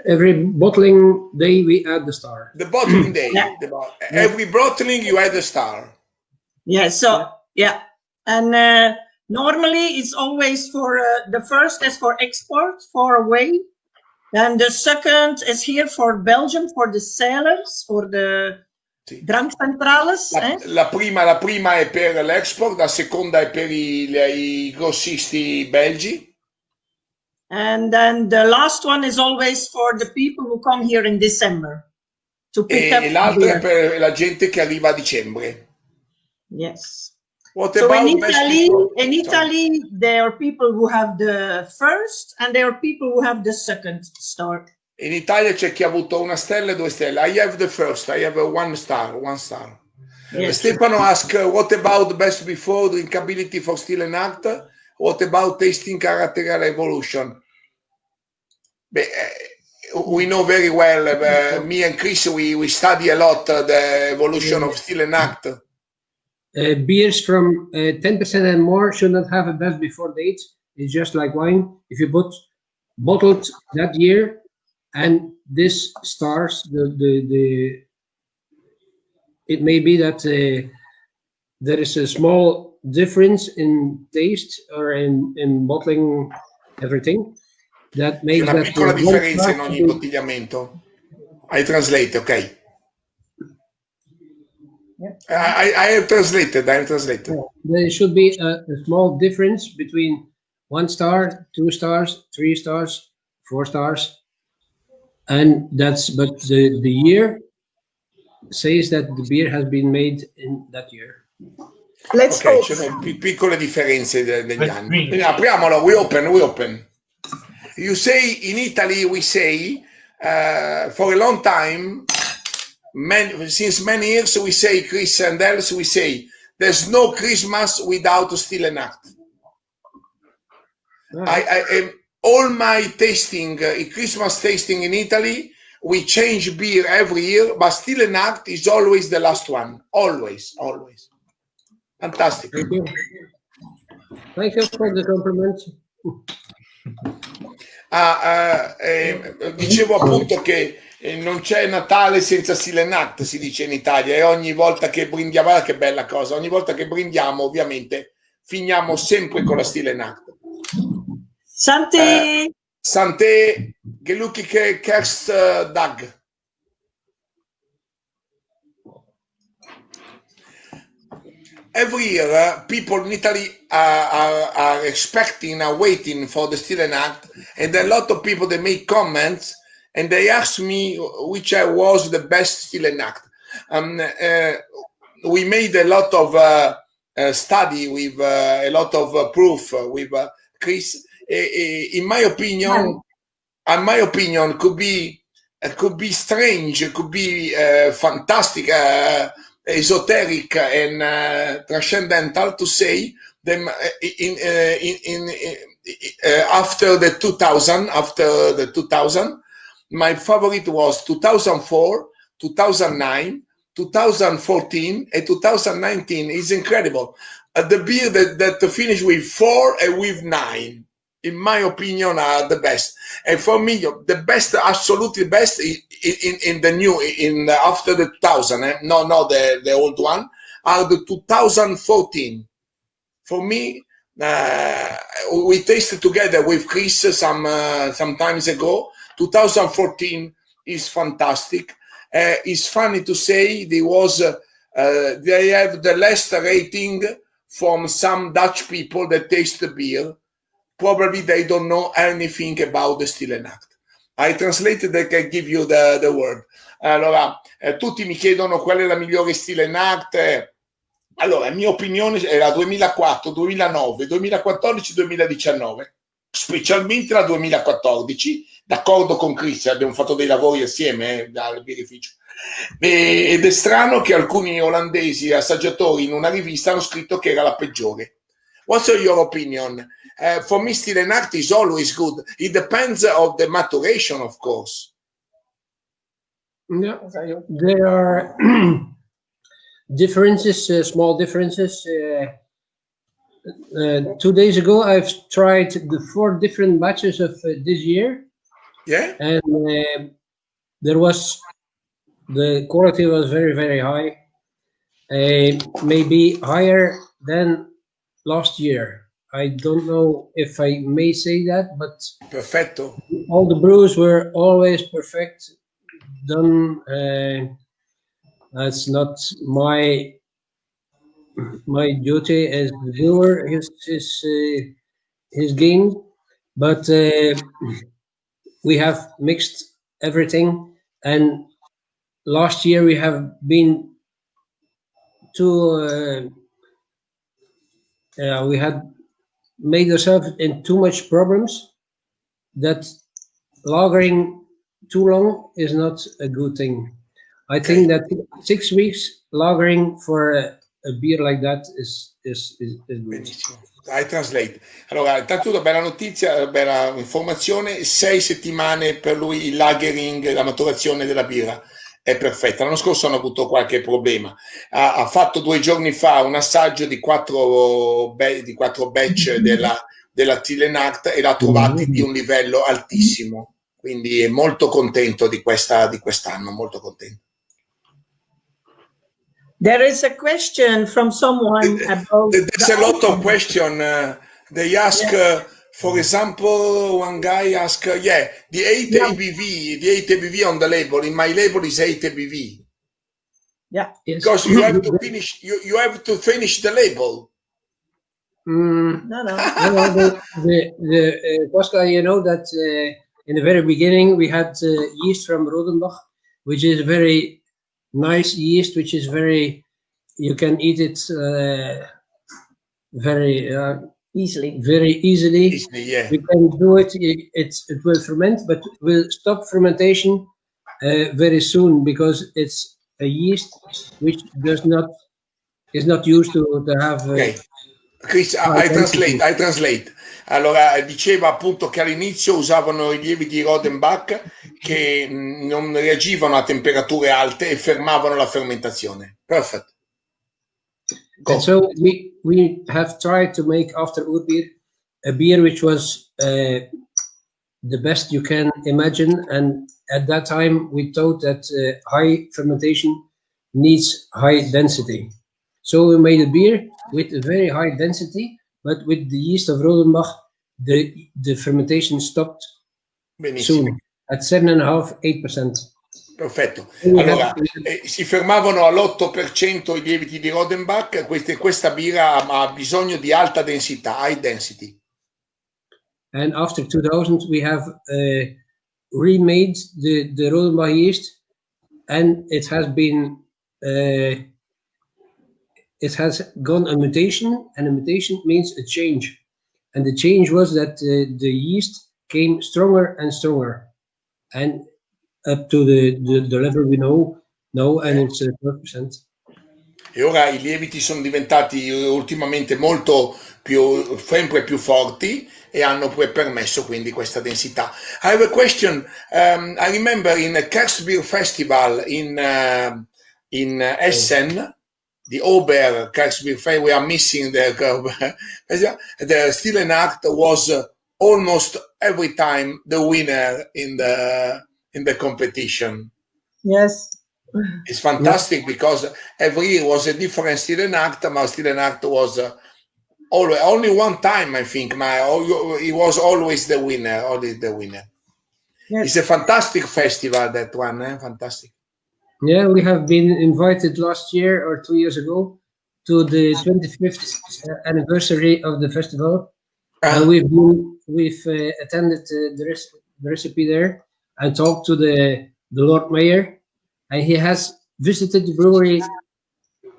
Every bottling day we add the star. The bottling day. Yeah. Every bottling you add a star. Yeah, so, yeah. And normally it's always for, the first is for export, far away. Then the second is here for Belgium, for the sailors, for the drankcentrales. La prima è per l'export, la seconda è per i grossisti belgi. And then the last one is always for the people who come here in December to pick up. E l'altra è per la gente che arriva a dicembre. Yes. What So about in Italy, there are people who have the first and there are people who have the second star. In Italia c'è chi ha avuto una stella e 2 stelle. I have the first. I have a 1 star. Yes. Stefano asks, what about best before drinkability for Stille Nacht? What about tasting character evolution? We know very well, me and Kris, we study a lot the evolution of Stille Nacht. Beers from 10% and more should not have a best before date. It's just like wine. If you put bottled that year and this stars, it may be that there is a small difference in taste or in bottling everything. That makes una piccola differenza in ogni bottigliamento. I translate, ok. I have translated. There should be a small difference between 1 star, 2 stars, 3 stars, 4 stars, and but the year says that the beer has been made in that year. Let's okay, ci sono piccole differenze negli anni. Quindi apriamolo, we open. You say in Italy, we say for a long time, since many years, we say, Kris and Els, we say, there's no Christmas without Stille Nacht. All my tasting, Christmas tasting in Italy, we change beer every year, but Stille Nacht is always the last one. Always. Fantastic. Thank you for the compliment. Dicevo appunto che non c'è Natale senza Stille Nacht, si dice in Italia, e ogni volta che brindiamo, guarda che bella cosa, ogni volta che brindiamo ovviamente finiamo sempre con la Stille Nacht. Santé! Santé, gelukkige Kerstdag. Every year, people in Italy are expecting, are waiting for the Stille Nacht, and a lot of people, they make comments, and they ask me which was the best Stille Nacht. We made a lot of study with a lot of proof with Kris. In my opinion, could be strange, could be fantastic, esoteric and transcendental to say them after the 2000, my favorite was 2004, 2009, 2014 and 2019. Is incredible. The beer that finished with 4 and with 9, in my opinion, are the best. And for me, the best, absolutely best, in the new, after the 2000, not the old one, are the 2014. For me, we tasted together with Kris some times ago. 2014 is fantastic. It's funny to say they have the less rating from some Dutch people that taste the beer. Probably they don't know anything about the Stille Nacht. I translated that I give you the word. Allora, tutti mi chiedono qual è la migliore Stille Nacht. Allora, la mia opinione era 2004, 2009, 2014, 2019, specialmente la 2014, d'accordo con Kris, abbiamo fatto dei lavori assieme dal birrificio. Ed è strano che alcuni olandesi assaggiatori in una rivista hanno scritto che era la peggiore. What's your opinion? For me, Stille Nacht is always good. It depends on the maturation, of course. Yeah, there are differences, small differences. 2 days ago, I've tried the 4 different batches of this year. Yeah. And the quality was very, very high. Maybe higher than last year. I don't know if I may say that, but Perfetto. All the brews were always perfect, done. That's not my duty as the brewer, his game, but we have mixed everything, and last year we have been we had made ourselves in too much problems that lagering too long is not a good thing. I think that 6 weeks lagering for a beer like that is good. Benissimo. I translate. Allora, intanto una bella notizia, bella informazione, 6 settimane per lui il lagering, la maturazione della birra è perfetta. L'anno scorso hanno avuto qualche problema. Ha fatto 2 giorni fa un assaggio di 4 batch della Stille Nacht e l'ha trovati di un livello altissimo. Quindi è molto contento di quest'anno, molto contento. There is a question from someone about. There's a lot of questions. They ask, for example, one guy asked, the 8 ABV on the label. In my label is 8 ABV. Yeah. Because you have to finish. You have to finish the label. No. The Kuaska, you know that in the very beginning we had yeast from Rodenbach, which is very nice yeast, which is you can eat it very easily. Very easily. Yeah. We can do it. It will ferment, but will stop fermentation very soon because it's a yeast which is not used to have. Okay. Kris, I translate. Allora, diceva appunto che all'inizio usavano i lievi di Rodenbach che non reagivano a temperature alte e fermavano la fermentazione. Perfect. And so we have tried to make after Urbier a beer which was the best you can imagine, and at that time we thought that high fermentation needs high density. So we made a beer with a very high density, but with the yeast of Rodenbach, the fermentation stopped soon at 7.5–8%. Perfetto. Allora, si fermavano all'8% i lieviti di Rodenbach. Questa birra ha bisogno di alta densità, high density. And after 2000, we have remade the Rodenbach yeast, and it has been it has gone a mutation, and a mutation means a change. And the change was that the yeast came stronger and stronger, and up to the level we know now, and it's 12%. E ora i lieviti sono diventati ultimamente sempre più forti e hanno poi permesso quindi questa densità. I have a question. I remember in a Beer Festival in Essen, the Ober Beer Festival, we are missing the Stille Nacht was almost every time the winner in the competition. Yes. It's fantastic because every year was a different Stille Nacht, but Stille Nacht was only one time, I think. He was always the winner. Yes. It's a fantastic festival, that one, fantastic. Yeah, we have been invited last year or 2 years ago to the 25th anniversary of the festival. And we've attended the recipe there and talked to the Lord Mayor. And he has visited the brewery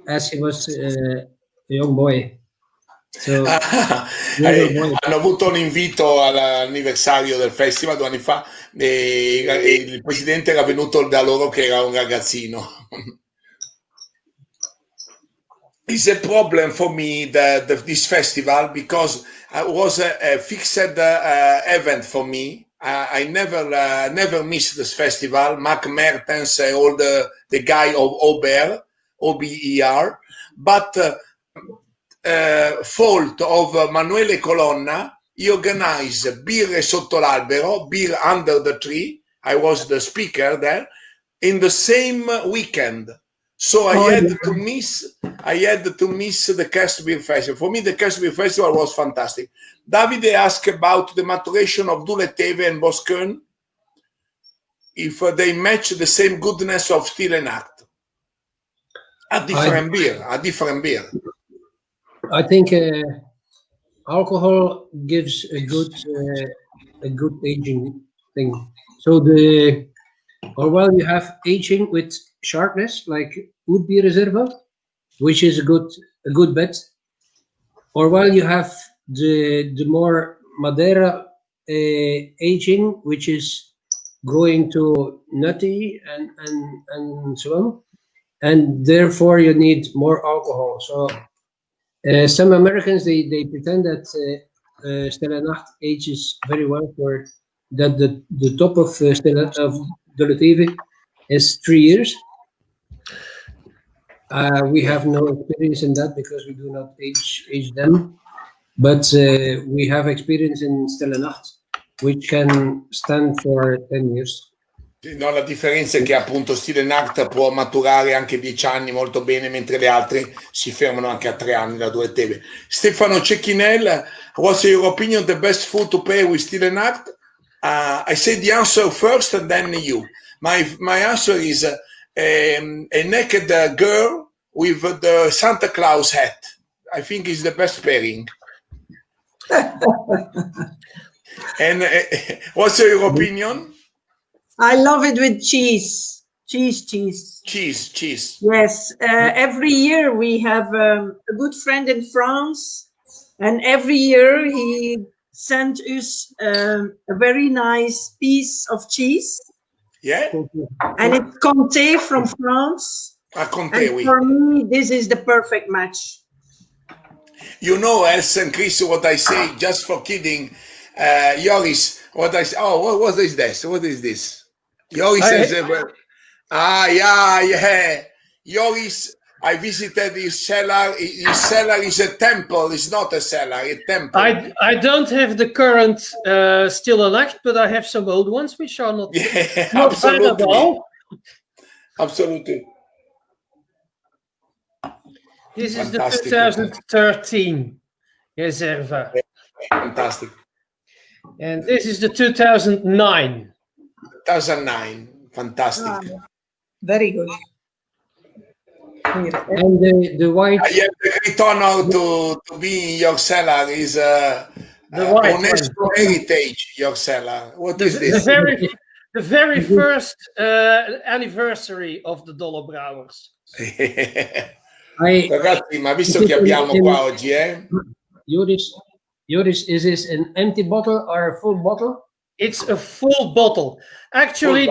as he was a young boy. So, hanno avuto un invito all'anniversario del festival 2 anni fa e il presidente era venuto da loro che era un ragazzino. It's a problem for me, this festival, because it was a fixed event for me. I never miss this festival. Mark Mertens, all the guy of Ober, OBER, but fault of Manuele Colonna, he organized Birre sotto l'albero, beer under the tree. I was the speaker there in the same weekend. So I had to miss the Cast Beer Festival. For me, the Cast Beer Festival was fantastic. Davide asked about the maturation of Dolle and Boskern, if they match the same goodness of Stille Nacht. A different beer. I think alcohol gives a good aging thing. So while you have aging with sharpness, like Oud-Bier Reserve, which is a good bet, or while you have the more Madeira aging, which is going to nutty and so on, and therefore you need more alcohol. So some Americans they pretend that Stille Nacht ages very well, for that the top of Dolle is 3 years. We have no experience in that because we do not age them, but we have experience in Stille Nacht, which can stand for 10 years. No, la differenza è che appunto Stille Nacht può maturare anche 10 anni molto bene, mentre le altre si fermano anche a 3 anni, la Dolle Teve. Stefano Cecchinel, what's your opinion, the best food to pair with Stille Nacht? I say the answer first and then you. My answer is a naked girl with the Santa Claus hat. I think is the best pairing. And what's your opinion? I love it with cheese. Cheese. Yes. Every year we have a good friend in France, and every year he sent us a very nice piece of cheese. Yeah. And it's Comté from France. Comté, and for me, this is the perfect match. You know, Els and Kris, what I say, just for kidding. Joris, what I say, what is this? What is this? Joris says, yeah. Joris, I visited his cellar. His cellar is a temple. It's not a cellar, a temple. I don't have the current Stille Nacht, but I have some old ones which are not bad at all. Absolutely. This is the 2013 Reserva. Fantastic. And this is the 2009. 2009. Fantastic. Very good. And the white. I have the great honor to be in your cellar. Is the UNESCO heritage. Your cellar. What is this? The very first anniversary of the Dolle Brouwers. Ragazzi, ma visto che abbiamo qua oggi, Joris, is this an empty bottle or a full bottle? It's a full bottle. Actually,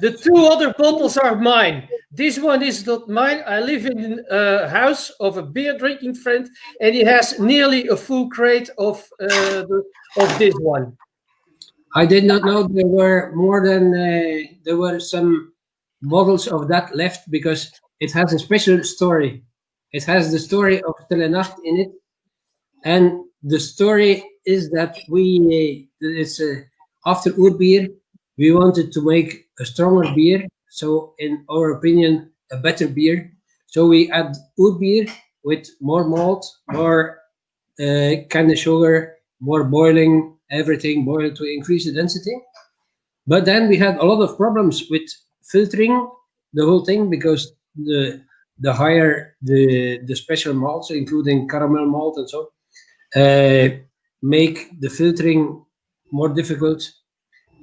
the two other bottles are mine. This one is not mine. I live in a house of a beer drinking friend, and he has nearly a full crate of this one. I did not know there were more than there were some bottles of that left, because it has a special story. It has the story of Stille Nacht in it, and the story is that after Oud-Bier, we wanted to make a stronger beer. So, in our opinion, a better beer. So we add Oud-Bier with more malt, more kind of sugar, more boiling, everything boiled to increase the density. But then we had a lot of problems with filtering the whole thing, because the higher the special malts, including caramel malt and so, make the filtering more difficult.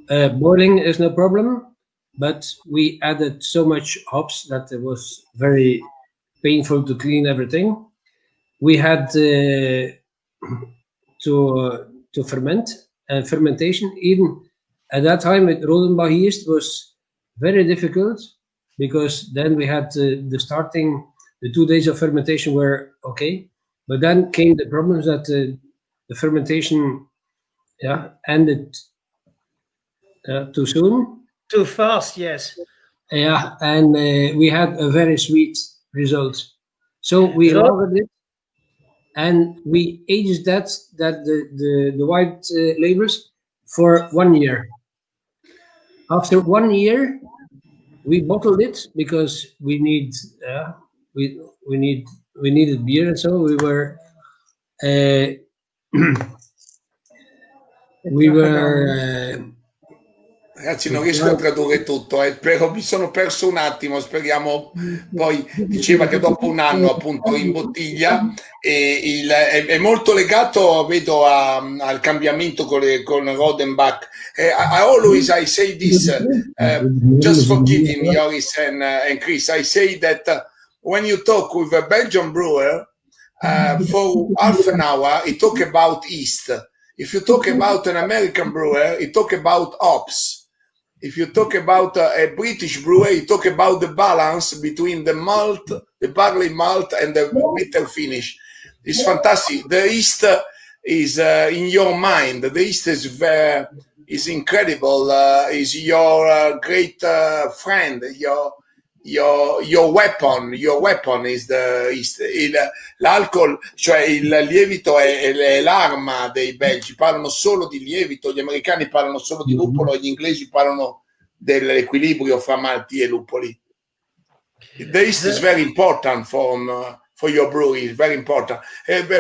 Boiling is no problem, but we added so much hops that it was very painful to clean everything. We had to ferment, and fermentation even at that time with Rodenbach yeast was very difficult, because then we had the starting the 2 days of fermentation were okay, but then came the problems that the fermentation ended too soon. Too fast, yes. Yeah, and we had a very sweet result. So we lowered it, and we aged the white labels for 1 year. After 1 year, we bottled it because we needed beer, and so we were Ragazzi, non riesco a tradurre tutto, però mi sono perso un attimo, speriamo. Poi diceva che dopo un anno appunto in bottiglia è molto legato, vedo, al cambiamento con Rodenbach. I say this, just for kidding, Joris and Kris. I say that when you talk with a Belgian brewer for half an hour, he talk about yeast. If you talk about an American brewer, he talk about hops. If you talk about a British brewer, you talk about the balance between the malt, the barley malt, and the bitter finish. It's fantastic. The yeast is in your mind. The yeast is incredible. Is your great friend. Your weapon. Your weapon is the yeast. L'alcol, cioè il lievito è l'arma dei belgi. Parlano solo di lievito, gli americani parlano solo di luppolo, gli inglesi parlano dell'equilibrio fra malti e luppoli. The yeast is very important for your brewery. It's very important.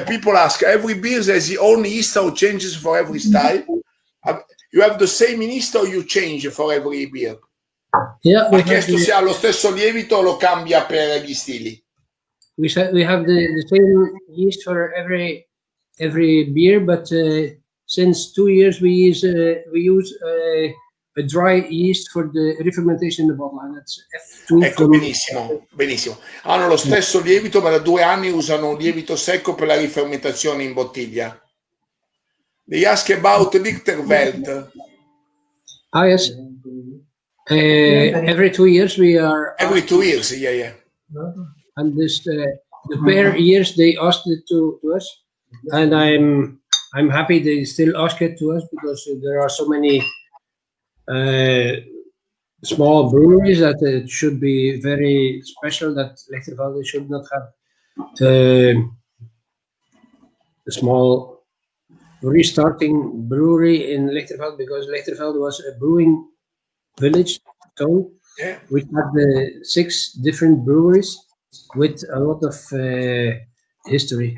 People ask, every beer has its own yeast or changes for every style? You have the same yeast or you change for every beer? Yeah, ha chiesto se ha lo stesso lievito o lo cambia per gli stili. We have the same yeast for every beer, but since 2 years we use a dry yeast for the refermentation in the bottle, and that's F2. Ecco, benissimo, benissimo. Hanno lo stesso lievito, ma da 2 anni usano un lievito secco per la rifermentazione in bottiglia. They ask about Lichterveld. Ah, yes. Every 2 years we are. Every 2 years, yeah. And this the per years they asked it to us, and I'm happy they still ask it to us, because there are so many small breweries that it should be very special, that Lichtervelde should not have the small restarting brewery in Lichtervelde, because Lichtervelde was a brewing village town, which had 6 different breweries with a lot of history.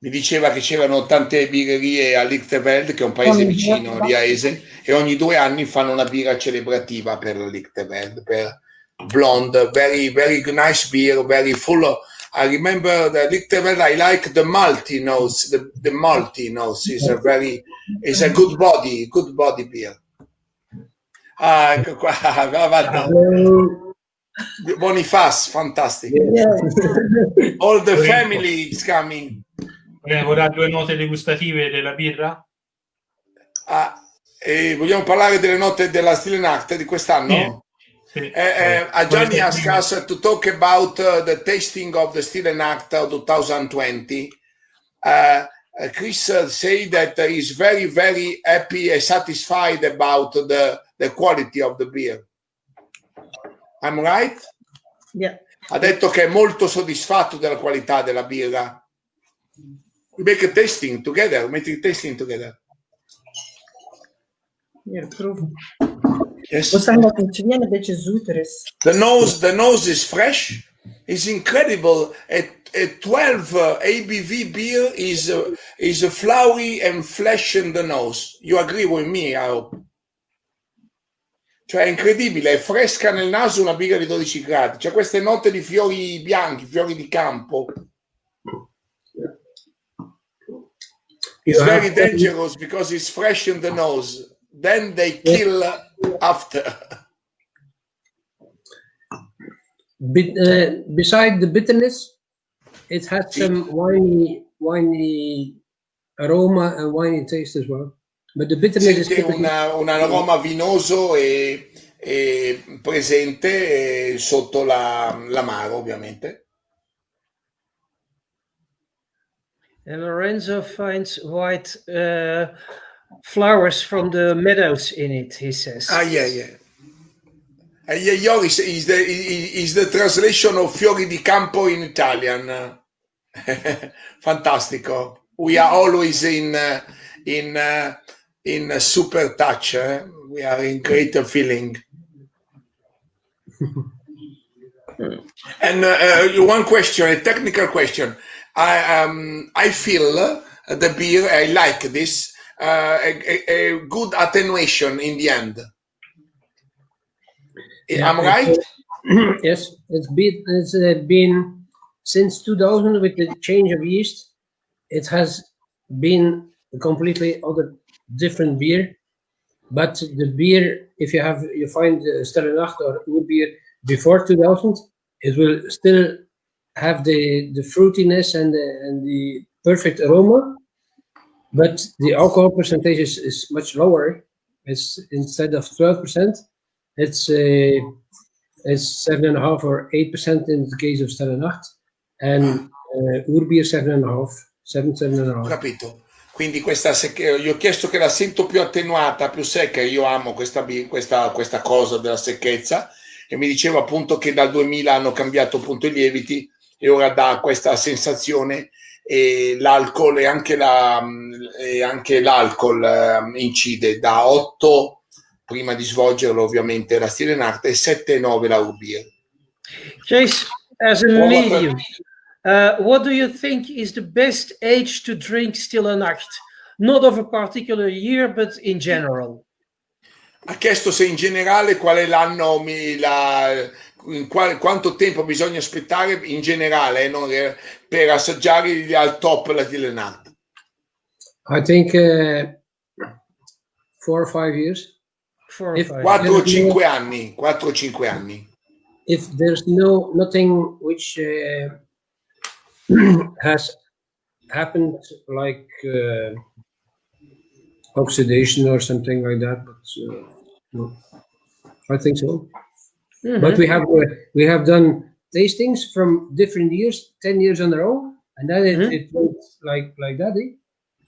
Mi diceva che c'erano tante birrerie a Lichtervelde, che è un paese vicino di Aese, e ogni 2 anni fanno una birra celebrativa per Lichtervelde, per blonde, very very nice beer, very full of, I remember the Lichtervelde, I like the malty nose, the malty nose is a good body beer. Ah, ecco qua, guarda. Bonifaz, fantastic. All the family is coming. Vogliamo dare 2 note degustative della birra? Vogliamo parlare delle note della Stille Nacht di quest'anno? Sì. Gianni asked us to talk about the tasting of the Stille Nacht of 2020. Kris said that he's very, very happy and satisfied about the quality of the beer. I'm right? Yeah. Ha detto che è molto soddisfatto della qualità della birra. We make a tasting together. Hier, proeven. Yes. We zeggen dat het een beetje zoeter is. The nose is fresh. It's incredible. A 12 ABV beer is a flowery and flesh in the nose. You agree with me, I hope. Cioè è incredibile, è fresca nel naso una birra di 12 gradi. C'è queste note di fiori bianchi, fiori di campo. It's very dangerous because it's fresh in the nose. Then they kill after. Beside the bitterness, it had some winey aroma and winey taste as well. But the bitterness is un aroma vinoso e presente sotto l'amaro, ovviamente. And Lorenzo finds white flowers from the meadows in it, he says. Yeah. Ioris is the translation of fiori di campo in Italian. Fantastico. We are always in super touch. We are in greater feeling. And one question, a technical question. I feel the beer, I like this, a good attenuation in the end. I'm right? Yes, it's been since 2000 with the change of yeast. It has been a completely other different beer. But the beer, if you find Stille Nacht or beer before 2000, it will still have the fruitiness and the perfect aroma, but the alcohol percentage is much lower. It's instead of 12%, it's 7.5 or 8% in the case of Stille Nacht, and Urbier 7.5. Capito. Quindi gli ho chiesto che la sento più attenuata, più secca. Io amo questa cosa della secchezza, e mi diceva appunto che dal 2000 hanno cambiato appunto i lieviti e ora dà questa sensazione, e l'alcol e anche l'alcol incide da 8 prima di svolgerlo ovviamente la Stille Nacht e 7,9 la Urbier. Kris, as a medium, what do you think is the best age to drink Stille Nacht? Not of a particular year, but in general. Ha chiesto se in generale qual è l'anno, quanto tempo bisogna aspettare in generale per assaggiare al top la Stille Nacht. I think 4 or 5 years. 4 o 5 anni. 4 o 5 anni. If there's nothing which has happened like oxidation or something like that, but no, I think so. Mm-hmm. But we have done tastings from different years, 10 years in a row, and then it looks like that.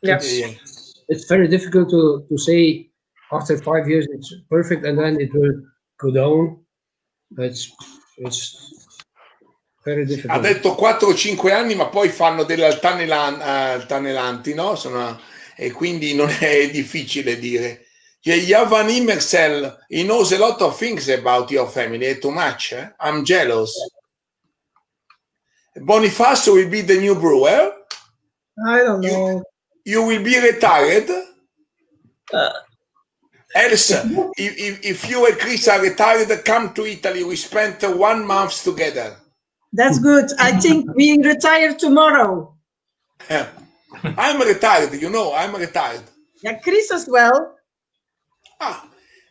It's very difficult to say after 5 years it's perfect and then it will go down. It's very difficult. Ha detto 4 o 5 anni, ma poi fanno delle altanelanti, no? E quindi non è difficile dire. Yavan Immersel, he knows a lot of things about your family. Too much. I'm jealous. Bonifacio will be the new brewer. I don't know. You will be retired. Els, if you and Kris are retired, come to Italy. We spent 1 month together. That's good. I think we retire tomorrow. I'm retired, I'm retired. Yeah, Kris as well.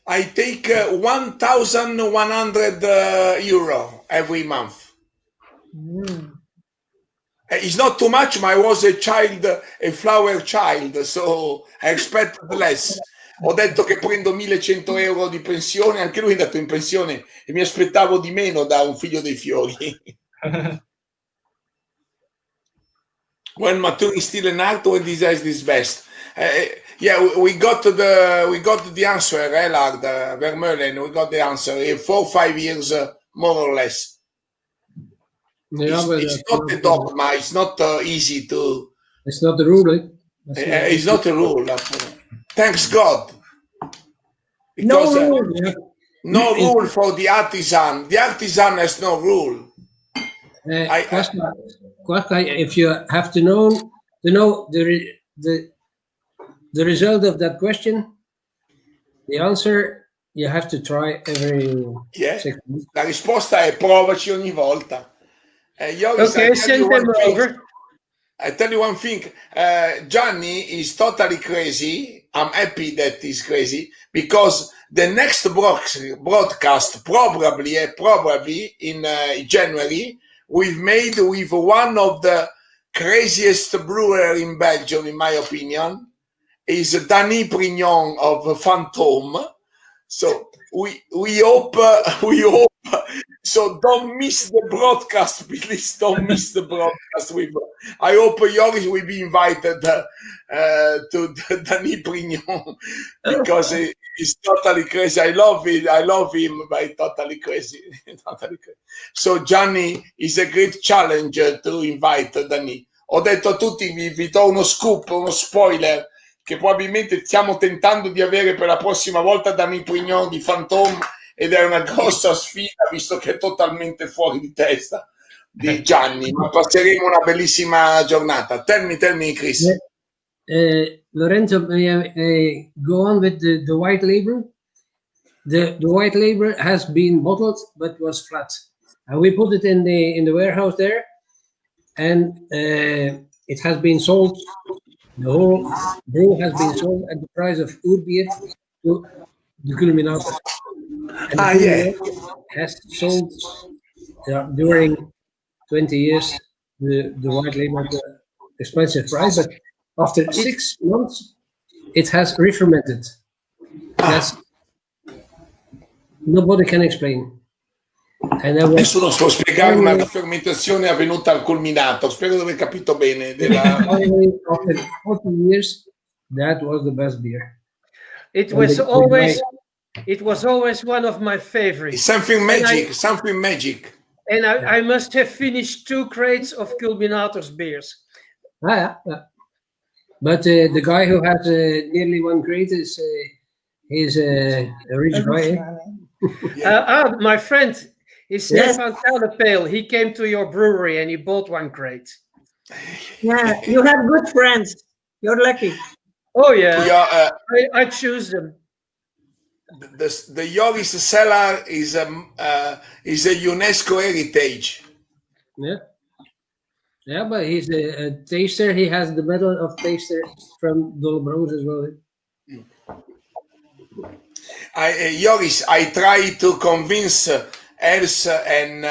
I take 1,100 euro every month. It's not too much, but I was a flower child, so I expected less. Ho detto che prendo 1.100 euro di pensione, anche lui è andato in pensione e mi aspettavo di meno da un figlio dei fiori. When maturing Stille Nacht, when this is this best. We got the answer, Lard, Vermeulen. We got the answer in 4 or 5 years, more or less. Yeah, it's not a dogma. It's not easy to. It's not the rule. It's not a rule. Thanks God. Because no rule for the artisan. The artisan has no rule. Kuaska, if you have to know the result of that question, the answer, you have to try every 6 months. La risposta è provaci ogni volta. Okay, send them over. I tell you one thing, Gianni is totally crazy. I'm happy that he's crazy because the next broadcast probably in January we've made with one of the craziest brewer in Belgium, in my opinion, is Danny Prignon of Fantôme. So we hope. So don't miss the broadcast, please. Don't miss the broadcast. I hope Joris will be invited to the Danny Prignon because he's totally crazy. I love him, but he's totally crazy. So Gianni is a great challenge to invite Danny. Ho detto a tutti, vi do uno scoop, uno spoiler, che probabilmente stiamo tentando di avere per la prossima volta Danny Prignon di Phantom, ed è una grossa sfida visto che è totalmente fuori di testa di Gianni, ma passeremo una bellissima giornata. Tell me, Kris. Lorenzo, may I go on with the white label? The white label has been bottled but was flat. We put it in the warehouse there, and it has been sold. The whole brew has been sold at the price of Urbier to the Culminator. And has sold during 20 years the white label at an expensive price, but after 6 months it has re-fermented. That's nobody can explain. Nessuno può spiegare una fermentazione avvenuta al culminato. Spero di aver capito bene. After 40 years, that was the best beer. It was always one of my favorites. Something magic. And I must have finished 2 crates of Culminator's beers. Yeah. But the guy who has nearly 1 crate is a rich guy. My friend is Stefan Pale. He came to your brewery and he bought 1 crate. Yeah, you have good friends. You're lucky. Oh yeah, I choose them. The Joris cellar is a UNESCO heritage. Yeah, but he's a taster. He has the medal of taster from Dolle Brouwers as well. Joris, I try to convince Els and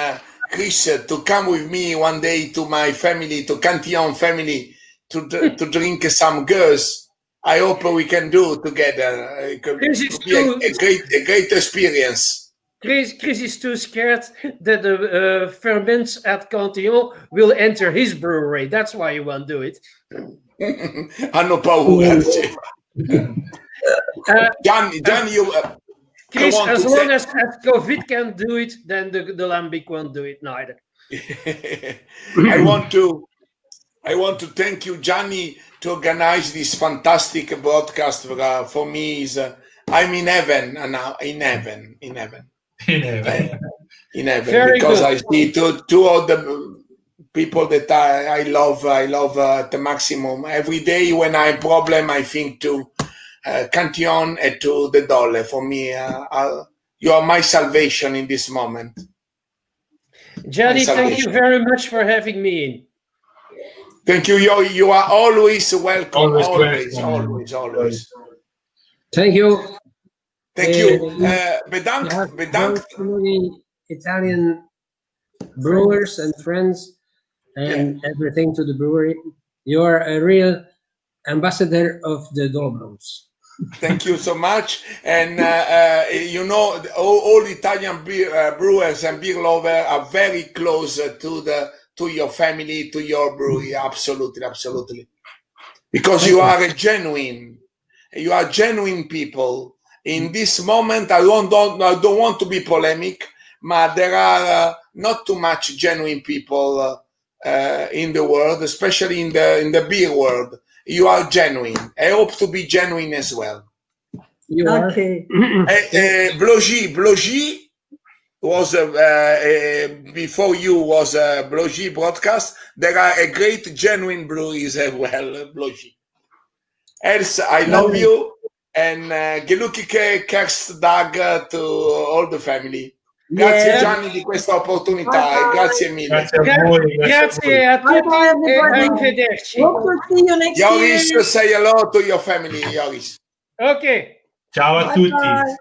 Kris to come with me one day to my family, to Cantillon family, to drink some girls. I hope we can do together. It could be a great experience. Kris is too scared that the ferments at Cantillon will enter his brewery. That's why he won't do it. Hanno paura. Gianni, you... Kris, as long as COVID can do it, then the Lambic won't do it neither. I want to thank you, Gianni, to organize this fantastic broadcast. For me, I'm in heaven now. In heaven. Very because good. I see two of the people that I love at the maximum. Every day when I have problem, I think to Cantillon and to the Dolle. For me, you are my salvation in this moment. Johnny, thank you very much for having me in. Thank you. You are always welcome. Always. Thank you. Thank you. Bedankt. Italian brewers and friends and everything to the brewery. You are a real ambassador of the Dolle Brouwers. Thank you so much. And all Italian brewers and beer lovers are very close to your family, to your brewery. Absolutely. Because you are genuine people. In this moment, I don't want to be polemic, but there are not too much genuine people in the world, especially in the beer world. You are genuine. I hope to be genuine as well. You are. Okay. Blogy was before you was a Blogy broadcast. There are a great genuine breweries as well, Blogy. Els, I love you, and gelukkige kerstdag to all the family. Grazie Gianni di questa opportunità, grazie mille. Grazie a tutti e arrivederci. Hope to see you next Joris, year. say hello to your family, Joris. Ok. Ciao a tutti. Bye.